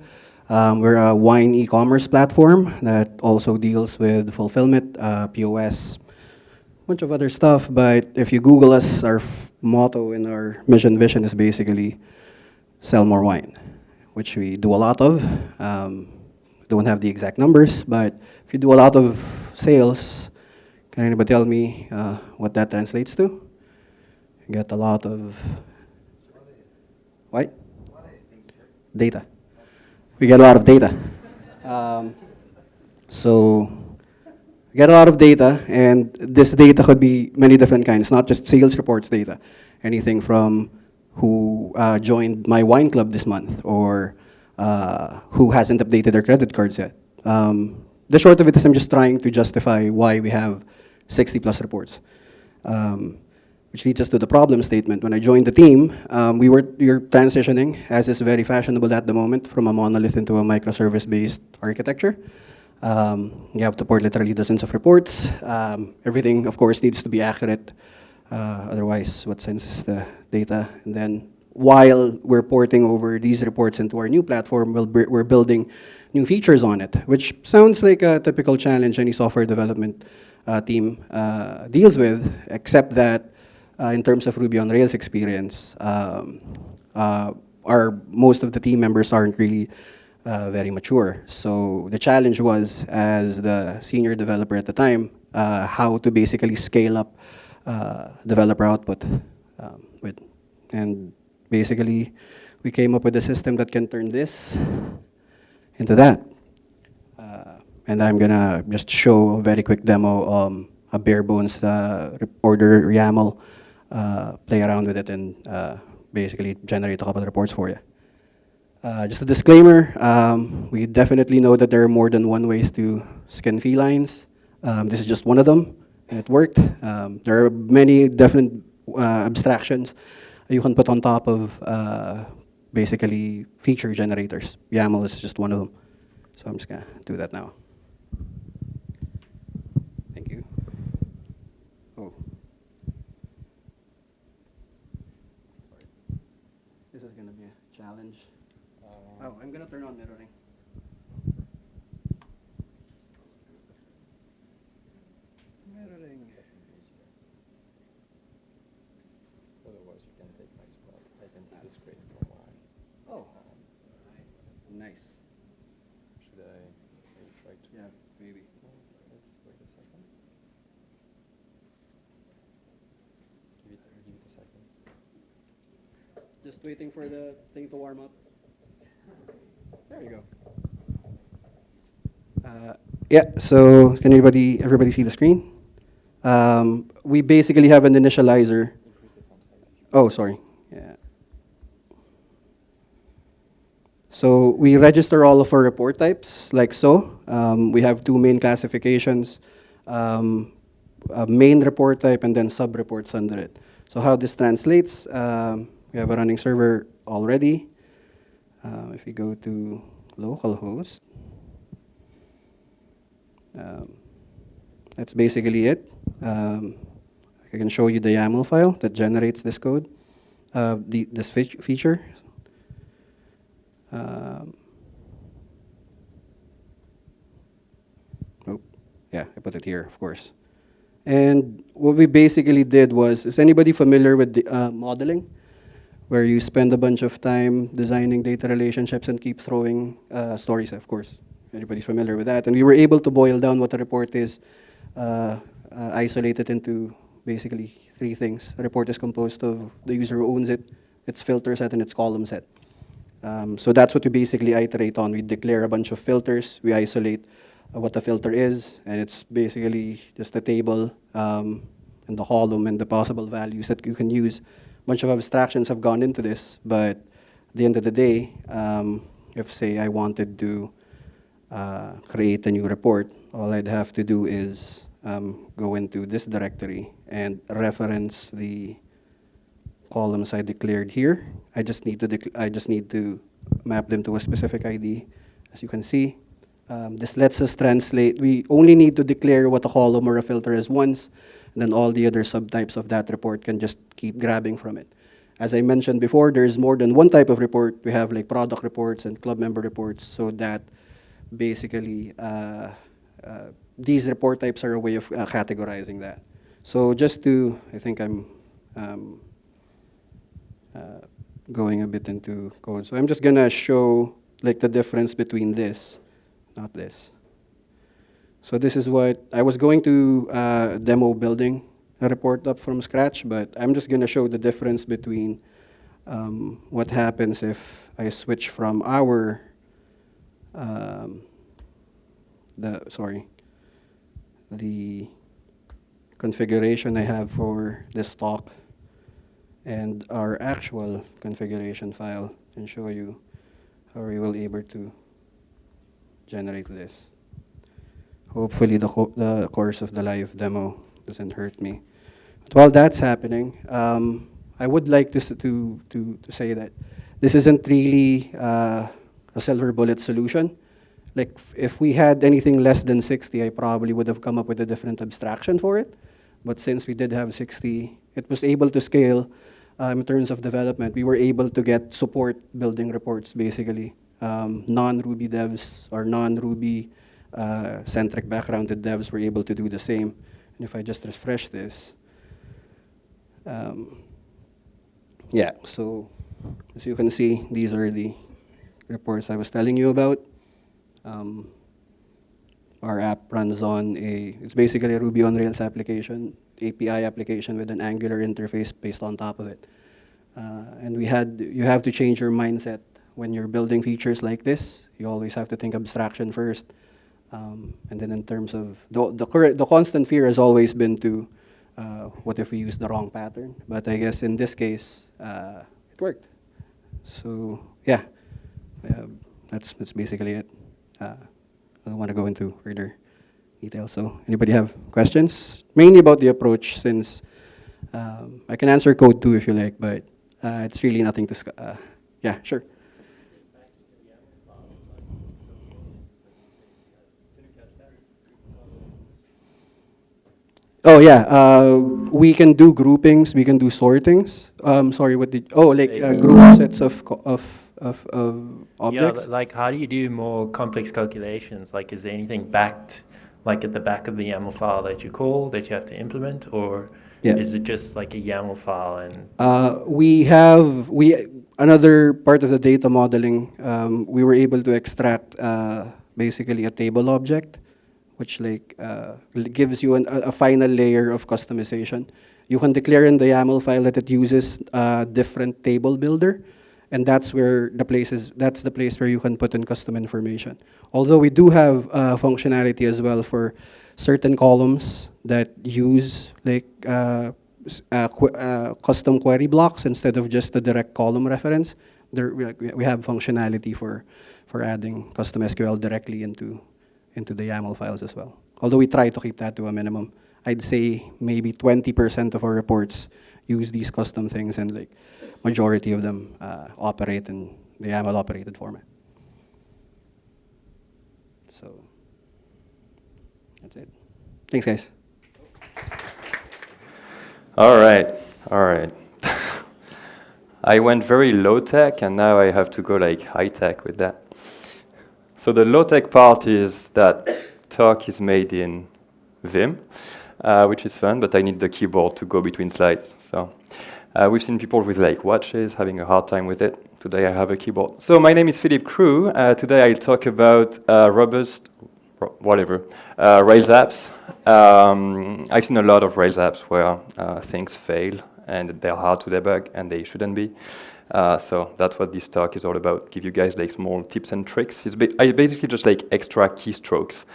We're a wine e-commerce platform that also deals with fulfillment, POS, a bunch of other stuff, but if you Google us, our motto and our mission vision is basically sell more wine, which we do a lot of. Don't have the exact numbers, but if you do a lot of sales, can anybody tell me what that translates to? You get a lot of what? Data. We get a lot of data. So we get a lot of data, and this data could be many different kinds, not just sales reports data. Anything from who joined my wine club this month, or who hasn't updated their credit cards yet. The short of it is I'm just trying to justify why we have 60 plus reports. Which leads us to the problem statement. When I joined the team, you're transitioning, as is very fashionable at the moment, from a monolith into a microservice-based architecture. You have to port literally dozens of reports. Everything, of course, needs to be accurate. Otherwise, what sense is the data? And then while we're porting over these reports into our new platform, we're building new features on it, which sounds like a typical challenge any software development team deals with, except that in terms of Ruby on Rails experience, most of the team members aren't really very mature. So the challenge was, as the senior developer at the time, how to basically scale up developer output. And basically, we came up with a system that can turn this into that. And I'm gonna just show a very quick demo, a bare bones order YAML, play around with it, and basically generate a couple of reports for you. Just a disclaimer, we definitely know that there are more than one ways to skin felines. This is just one of them, and it worked. There are many different abstractions you can put on top of basically feature generators. YAML is just one of them. So I'm just gonna do that now. Thank you. Oh. This is gonna be a challenge. Oh, I'm gonna turn on mirroring. Mirroring. Otherwise, you can take my spot. I can see the screen from mine. Oh, nice. Should I try to? Yeah, maybe. Let's wait a second. Give it a second. Just waiting for the thing to warm up. There you go. Yeah, so can everybody see the screen? We basically have an initializer. Oh, sorry. Yeah. So we register all of our report types like so. We have two main classifications, a main report type and then sub-reports under it. So how this translates, we have a running server already. If we go to localhost, that's basically it. I can show you the YAML file that generates this code, this feature. Oh, yeah, I put it here, of course. And what we basically did was, is anybody familiar with the, modeling? Where you spend a bunch of time designing data relationships and keep throwing stories, of course. Everybody's familiar with that. And we were able to boil down what a report is, isolate it into basically three things. A report is composed of the user who owns it, its filter set, and its column set. So that's what we basically iterate on. We declare a bunch of filters, we isolate what the filter is, and it's basically just a table and the column and the possible values that you can use. A bunch of abstractions have gone into this, but at the end of the day, if say I wanted to create a new report, all I'd have to do is go into this directory and reference the columns I declared here. I just need to map them to a specific ID, as you can see. This lets us translate. We only need to declare what a column or a filter is once, and then all the other subtypes of that report can just keep grabbing from it. As I mentioned before, there's more than one type of report. We have like product reports and club member reports, so that basically these report types are a way of categorizing that. So just to, I think I'm going a bit into code. So I'm just gonna show like the difference between this, not this. So this is what, I was going to demo building a report up from scratch, but I'm just gonna show the difference between what happens if I switch from our, the configuration I have for this stock and our actual configuration file, and show you how we will able to generate this. Hopefully the course of the live demo doesn't hurt me. But while that's happening, I would like to say that this isn't really a silver bullet solution. Like if we had anything less than 60, I probably would have come up with a different abstraction for it. But since we did have 60, it was able to scale in terms of development. We were able to get support building reports, basically. Non-Ruby devs or non-Ruby centric backgrounded devs were able to do the same. And if I just refresh this, Yeah, so as you can see, these are the reports I was telling you about. Our app runs on it's basically a Ruby on Rails application, API application with an Angular interface based on top of it. And you have to change your mindset when you're building features like this. You always have to think abstraction first. And then in terms of, the constant fear has always been to, what if we use the wrong pattern? But I guess in this case, it worked. So yeah, that's basically it. I don't want to go into further detail. So anybody have questions? Mainly about the approach, since I can answer code too if you like, but it's really nothing to, yeah, sure. Oh yeah, we can do groupings, we can do sortings. Sorry, what did, oh, like group sets of objects? Yeah, like how do you do more complex calculations? Like, is there anything backed, like at the back of the YAML file that you call that you have to implement, or is it just like a YAML file? And Another part of the data modeling, we were able to extract basically a table object, which gives you a final layer of customization. You can declare in the YAML file that it uses a different table builder, and that's the place where you can put in custom information. Although we do have functionality as well for certain columns that use custom query blocks instead of just the direct column reference. We have functionality for adding custom SQL directly into the YAML files as well. Although we try to keep that to a minimum. I'd say maybe 20% of our reports use these custom things, and majority of them operate in the YAML operated format. So that's it. Thanks, guys. All right, all right. I went very low tech, and now I have to go high tech with that. So the low tech part is that talk is made in Vim, which is fun, but I need the keyboard to go between slides. So we've seen people with watches having a hard time with it. Today I have a keyboard. So my name is Philippe Crew. Today I'll talk about robust, Rails apps. I've seen a lot of Rails apps where things fail and they're hard to debug, and they shouldn't be. So that's what this talk is all about. Give you guys small tips and tricks. It's basically just extra keystrokes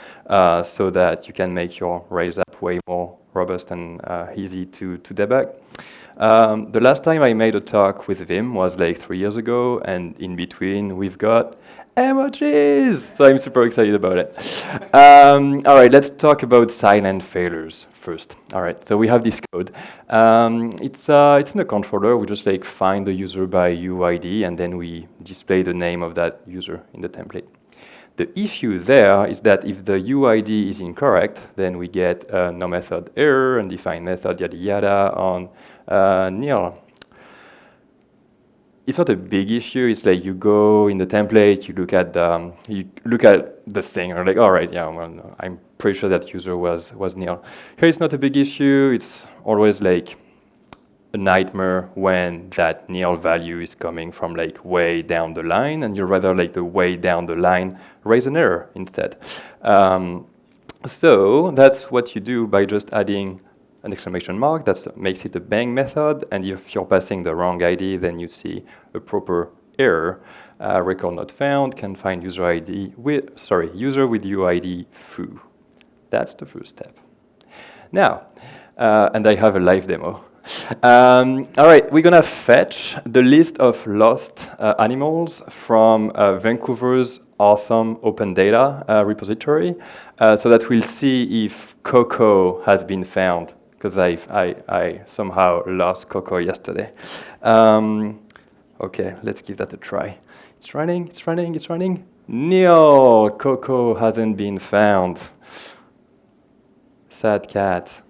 so that you can make your Rails app way more robust and easy to debug. The last time I made a talk with Vim was 3 years ago, and in between we've got emojis. So I'm super excited about it. All right, let's talk about silent failures first. All right, so we have this code. It's in a controller. We just find the user by UID, and then we display the name of that user in the template. The issue there is that if the UID is incorrect, then we get no method error, undefined method, yada yada on nil. It's not a big issue. It's you go in the template, you look at the thing, or all right, yeah, well, I'm pretty sure that user was nil. Here it's not a big issue. It's always a nightmare when that nil value is coming from way down the line, and you'd rather the way down the line raise an error instead. So that's what you do by just adding an exclamation mark. That makes it a bang method, and if you're passing the wrong ID, then you see a proper error. Record not found, can find user with UID foo. That's the first step. Now, and I have a live demo. All right, we're gonna fetch the list of lost animals from Vancouver's awesome open data repository, so that we'll see if Coco has been found, because I somehow lost Coco yesterday. Okay, let's give that a try. It's running, it's running, it's running. No, Coco hasn't been found. Sad cat.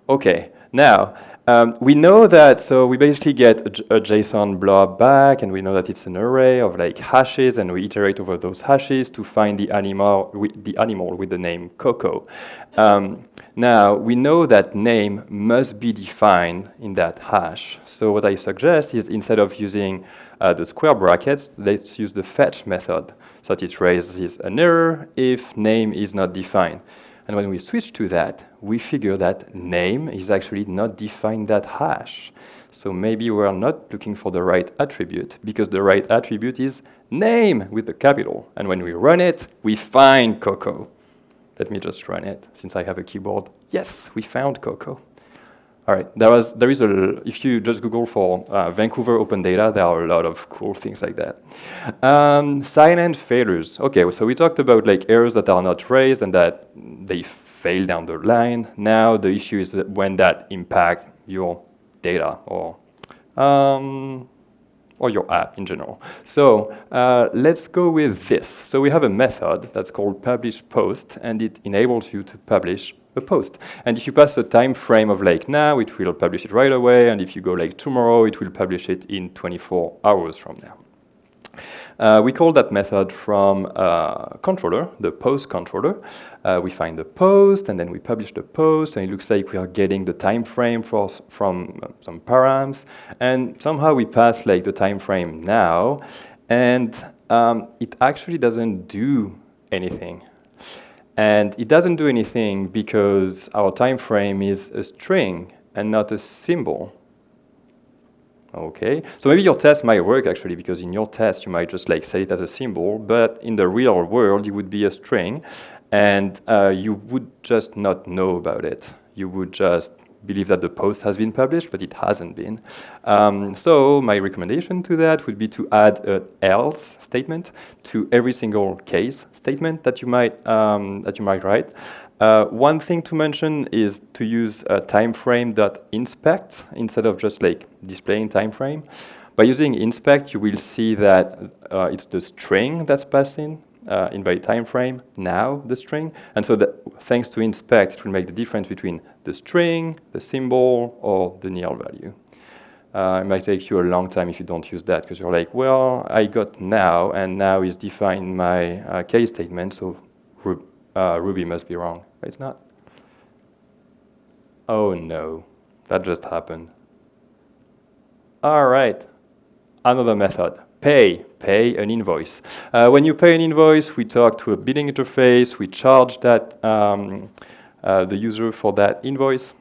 Okay, now, we know that, so we basically get a JSON blob back, and we know that it's an array of hashes, and we iterate over those hashes to find the animal with the name Coco. Now, we know that name must be defined in that hash. So what I suggest is instead of using the square brackets, let's use the fetch method, so that it raises an error if name is not defined. And when we switch to that, we figure that name is actually not defined in that hash. So maybe we're not looking for the right attribute, because the right attribute is name with the capital. And when we run it, we find Coco. Let me just run it, since I have a keyboard. Yes, we found Coco. All right, there is if you just Google for Vancouver open data, there are a lot of cool things like that. Silent failures. Okay, so we talked about like errors that are not raised and that they fail down the line. Now the issue is that when that impacts your data or your app in general. So let's go with this. So we have a method that's called publish post, and it enables you to publish a post. And if you pass a time frame of like now, it will publish it right away. And if you go like tomorrow, it will publish it in 24 hours from now. We call that method from controller, the post controller. We find the post, and then we publish the post, and it looks like we are getting the time frame from some params. And somehow we pass like the time frame now, and it actually doesn't do anything. And it doesn't do anything because our time frame is a string and not a symbol. Okay, so maybe your test might work actually, because in your test you might just like set it as a symbol, but in the real world it would be a string, and you would just not know about it. You would just believe that the post has been published, but it hasn't been. So my recommendation to that would be to add an else statement to every single case statement that you might write. One thing to mention is to use timeframe.inspect instead of just like displaying timeframe. By using inspect, you will see that it's the string that's passing invalid timeframe, now the string. And so thanks to inspect, it will make the difference between the string, the symbol, or the nil value. It might take you a long time if you don't use that, because you're like, well, I got now, and now is defined in my case statement, so Ruby must be wrong. But it's not. Oh no, that just happened. All right, another method. Pay an invoice. When you pay an invoice, we talk to a billing interface, we charge that the user for that invoice,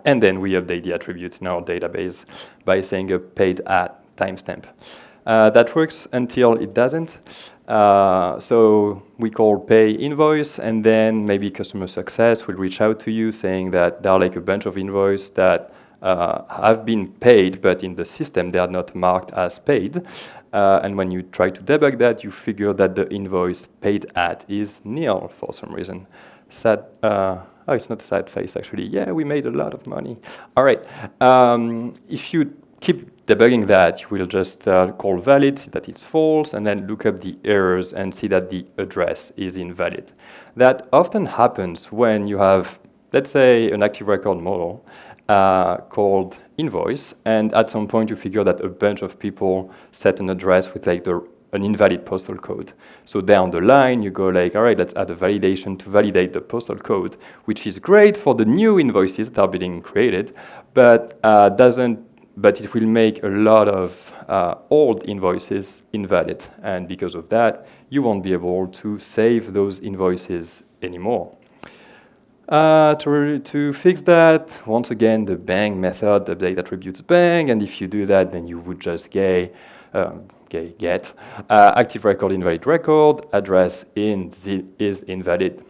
and then we update the attributes in our database by saying a paid at timestamp. That works until it doesn't. So we call pay invoice, and then maybe customer success will reach out to you saying that there are like a bunch of invoices that have been paid, but in the system they are not marked as paid. And when you try to debug that, you figure that the invoice paid at is nil for some reason. Sad. Oh, it's not a sad face actually. Yeah, we made a lot of money. All right. If you keep debugging that, you will just call valid, see that it's false, and then look up the errors and see that the address is invalid. That often happens when you have, let's say, an active record model called invoice, and at some point you figure that a bunch of people set an address with like an invalid postal code. So down the line you go like, all right, let's add a validation to validate the postal code, which is great for the new invoices that are being created, but it will make a lot of old invoices invalid, and because of that you won't be able to save those invoices anymore. To fix that, once again, the bang method, update attributes bang, and if you do that, then you would just get active record invalid record, address is invalid.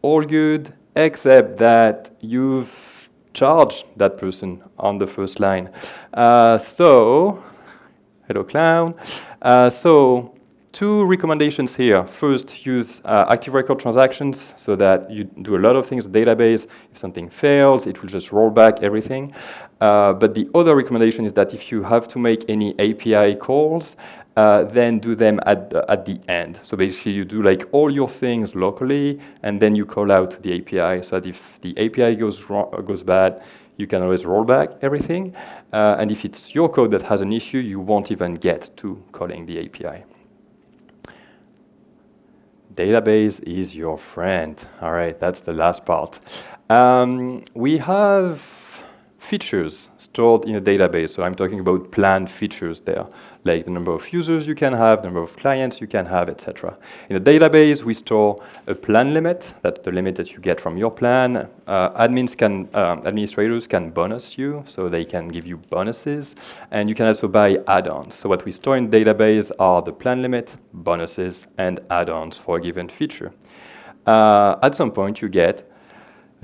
All good, except that you've charged that person on the first line. So, hello clown. So, two recommendations here. First, use active record transactions so that you do a lot of things with the database. If something fails, it will just roll back everything. But the other recommendation is that if you have to make any API calls, then do them at the end. So basically, you do like all your things locally, and then you call out to the API, so that if the API goes bad, you can always roll back everything. And if it's your code that has an issue, you won't even get to calling the API. Database is your friend. All right, that's the last part. We have features stored in a database. So I'm talking about planned features there, like the number of users you can have, number of clients you can have, etc. In a database, we store a plan limit, that's the limit that you get from your plan. Administrators can bonus you, so they can give you bonuses, and you can also buy add-ons. So what we store in database are the plan limit, bonuses, and add-ons for a given feature. At some point, you get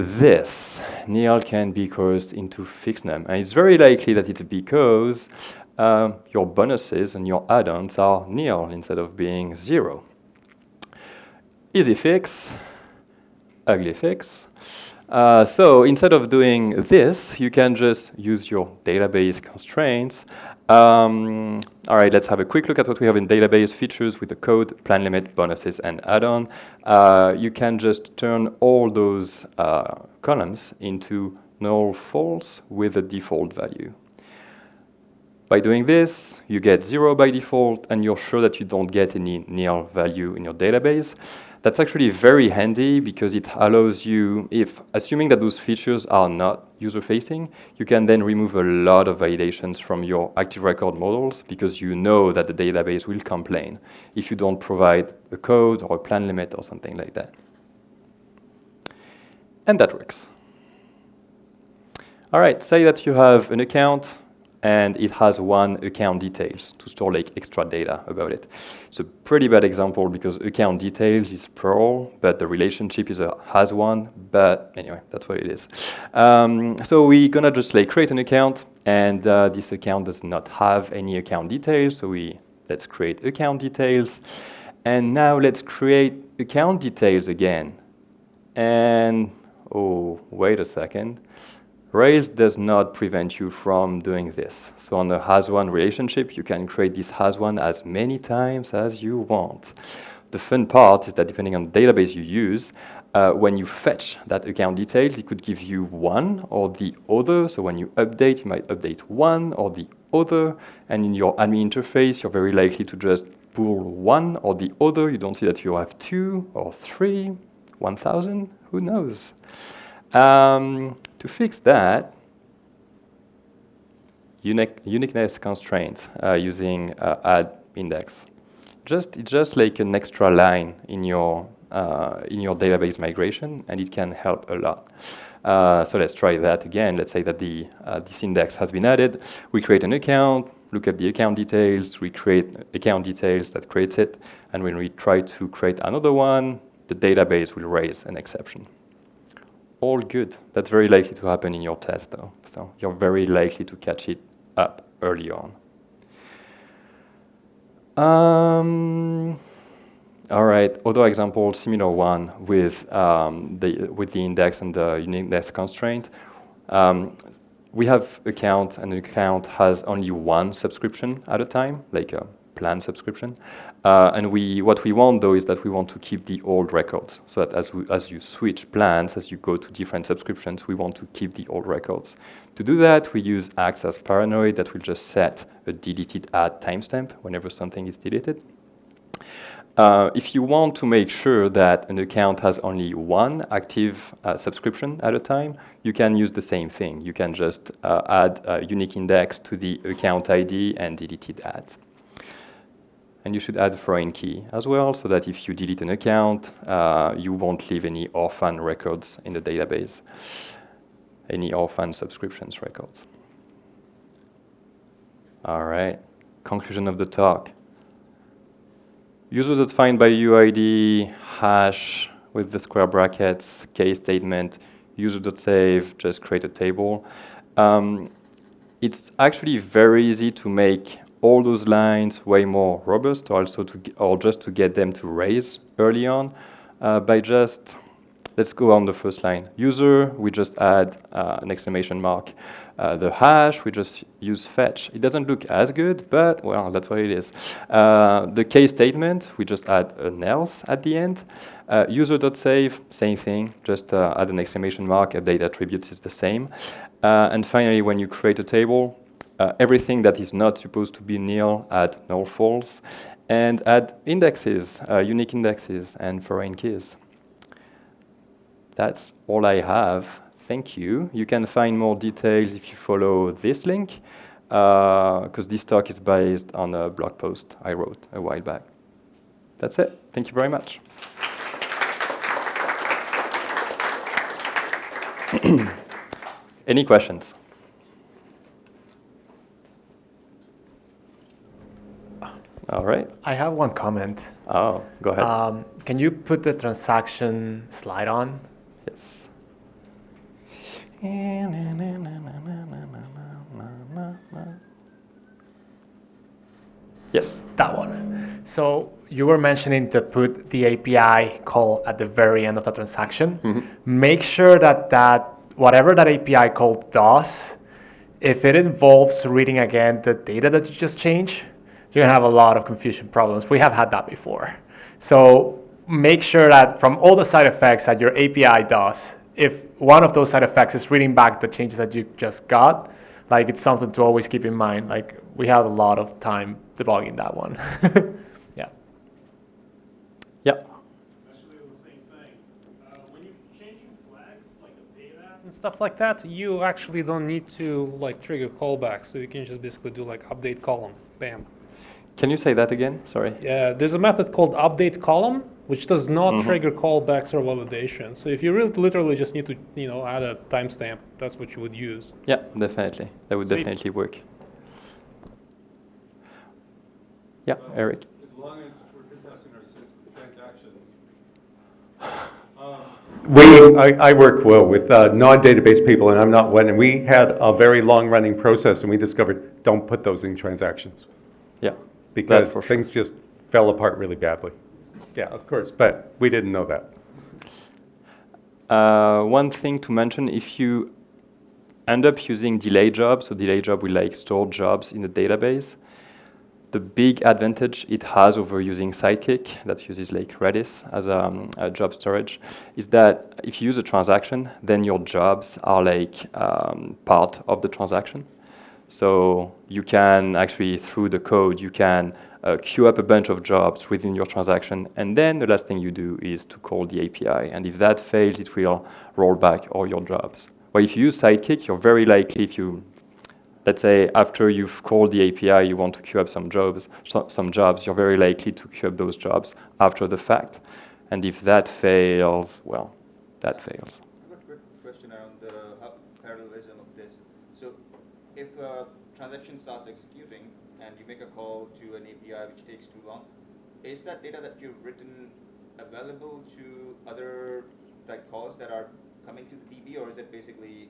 this. Nil can be caused into fixed num. And it's very likely that it's because your bonuses and your add-ons are nil instead of being 0. Easy fix, ugly fix. So instead of doing this, you can just use your database constraints. All right, let's have a quick look at what we have in database features with the code, plan limit, bonuses, and add-on. You can just turn all those columns into null false with a default value. By doing this, you get 0 by default, and you're sure that you don't get any nil value in your database. That's actually very handy because it allows you, assuming that those features are not user-facing, you can then remove a lot of validations from your active record models because you know that the database will complain if you don't provide a code or a plan limit or something like that. And that works. All right, say that you have an account and it has one account details to store like extra data about it. It's a pretty bad example because account details is plural, but the relationship is a has one, but anyway, that's what it is. So we're gonna just like create an account, and this account does not have any account details, so let's create account details. And now let's create account details again. And, oh, wait a second. Rails does not prevent you from doing this. So on a has-one relationship, you can create this has-one as many times as you want. The fun part is that depending on the database you use, when you fetch that account details, it could give you one or the other. So when you update, you might update one or the other. And in your admin interface, you're very likely to just pull one or the other. You don't see that you have 2 or 3, 1,000, who knows? To fix that, uniqueness constraint using add index. It's just like an extra line in your database migration, and it can help a lot. So let's try that again. Let's say that this index has been added. We create an account, look at the account details, we create account details that creates it, and when we try to create another one, the database will raise an exception. All good. That's very likely to happen in your test, though. So you're very likely to catch it up early on. All right. Other example, similar one with the index and the uniqueness constraint. We have account, and an account has only one subscription at a time, like a plan subscription. And what we want, though, is that we want to keep the old records, so that as you switch plans, as you go to different subscriptions, we want to keep the old records. To do that, we use acts as paranoid that will just set a deleted add timestamp whenever something is deleted. If you want to make sure that an account has only one active subscription at a time, you can use the same thing. You can just add a unique index to the account ID and deleted add. And you should add a foreign key as well, so that if you delete an account, you won't leave any orphan records in the database, any orphan subscriptions records. All right, conclusion of the talk. User.find by UID, hash with the square brackets, case statement, user.save, just create a table. It's actually very easy to make all those lines way more robust, or just to get them to raise early on by just, let's go on the first line. User, we just add an exclamation mark. The hash, we just use fetch. It doesn't look as good, but well, that's what it is. The case statement, we just add an else at the end. User.save, same thing, just add an exclamation mark. A data attributes is the same. And finally, when you create a table, everything that is not supposed to be nil, add null false, and add indexes, unique indexes, and foreign keys. that's all I have. Thank you. You can find more details if you follow this link, because this talk is based on a blog post I wrote a while back. That's it. Thank you very much. Any questions? All right. I have one comment. Oh, go ahead. Can you put the transaction slide on? Yes. Yes. That one. So you were mentioning to put the API call at the very end of the transaction. Mm-hmm. Make sure that whatever that API call does, if it involves reading again the data that you just changed, you're gonna have a lot of confusion problems. We have had that before. So make sure that from all the side effects that your API does, if one of those side effects is reading back the changes that you just got, like it's something to always keep in mind. Like we had a lot of time debugging that one. Yeah. Yeah. Actually, the same thing. When you're changing flags, like the data and stuff like that, you actually don't need to like trigger callbacks. So you can just basically do like update column, bam. Can you say that again? Sorry. Yeah, there's a method called update column, which does not trigger callbacks or validation. So if you literally just need to, add a timestamp, that's what you would use. Yeah, definitely. That would Sweet. definitely work. Yeah, Eric. As long as we're contesting our transactions. I work well with non-database people, and I'm not one. And we had a very long-running process, and we discovered don't put those in transactions. Yeah. Because things just fell apart really badly. Yeah, of course, but we didn't know that. One thing to mention, if you end up using delay jobs, so delay job will like store jobs in a database, the big advantage it has over using Sidekick, that uses like Redis as a job storage, is that if you use a transaction, then your jobs are like part of the transaction. So you can actually, through the code, you can queue up a bunch of jobs within your transaction, and then the last thing you do is to call the API. And if that fails, it will roll back all your jobs. Well, if you use Sidekick, you're very likely, if you, let's say, after you've called the API, you want to queue up some jobs, you're very likely to queue up those jobs after the fact. And if that fails, well, that fails. I have a quick question around the parallelism of this. So if a transaction starts executing and you make a call to an API which takes too long, is that data that you've written available to other calls that are coming to the DB, or is it basically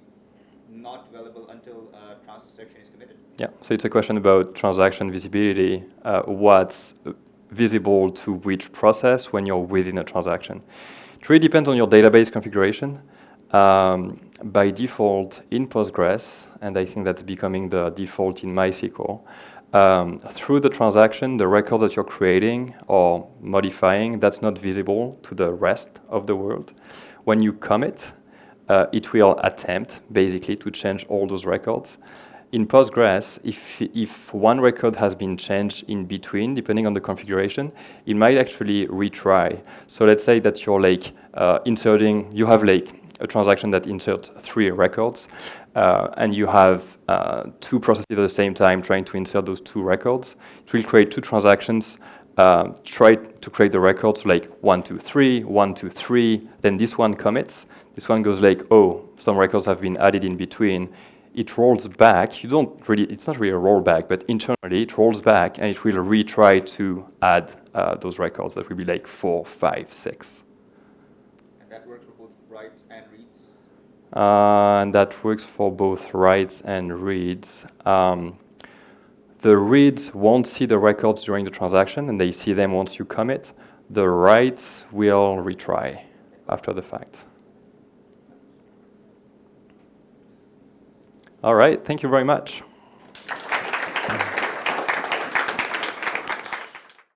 not available until a transaction is committed? Yeah, so it's a question about transaction visibility. What's visible to which process when you're within a transaction? It really depends on your database configuration. By default in Postgres, and I think that's becoming the default in MySQL, through the transaction, the record that you're creating or modifying, that's not visible to the rest of the world. When you commit, it will attempt basically to change all those records. In Postgres, if one record has been changed in between, depending on the configuration, it might actually retry. So let's say that you're like inserting, you have like a transaction that inserts 3 records, and you have 2 processes at the same time trying to insert those 2 records. It will create 2 transactions, try to create the records like 1, 2, 3, 1, 2, 3. Then this one commits. This one goes like, oh, some records have been added in between. It rolls back. You don't really, it's not really a rollback, but internally it rolls back and it will retry to add those records. That will be like 4, 5, 6. And that works for both writes and reads? And that works for both writes and reads. The reads won't see the records during the transaction, and they see them once you commit. The writes will retry after the fact. All right, thank you very much.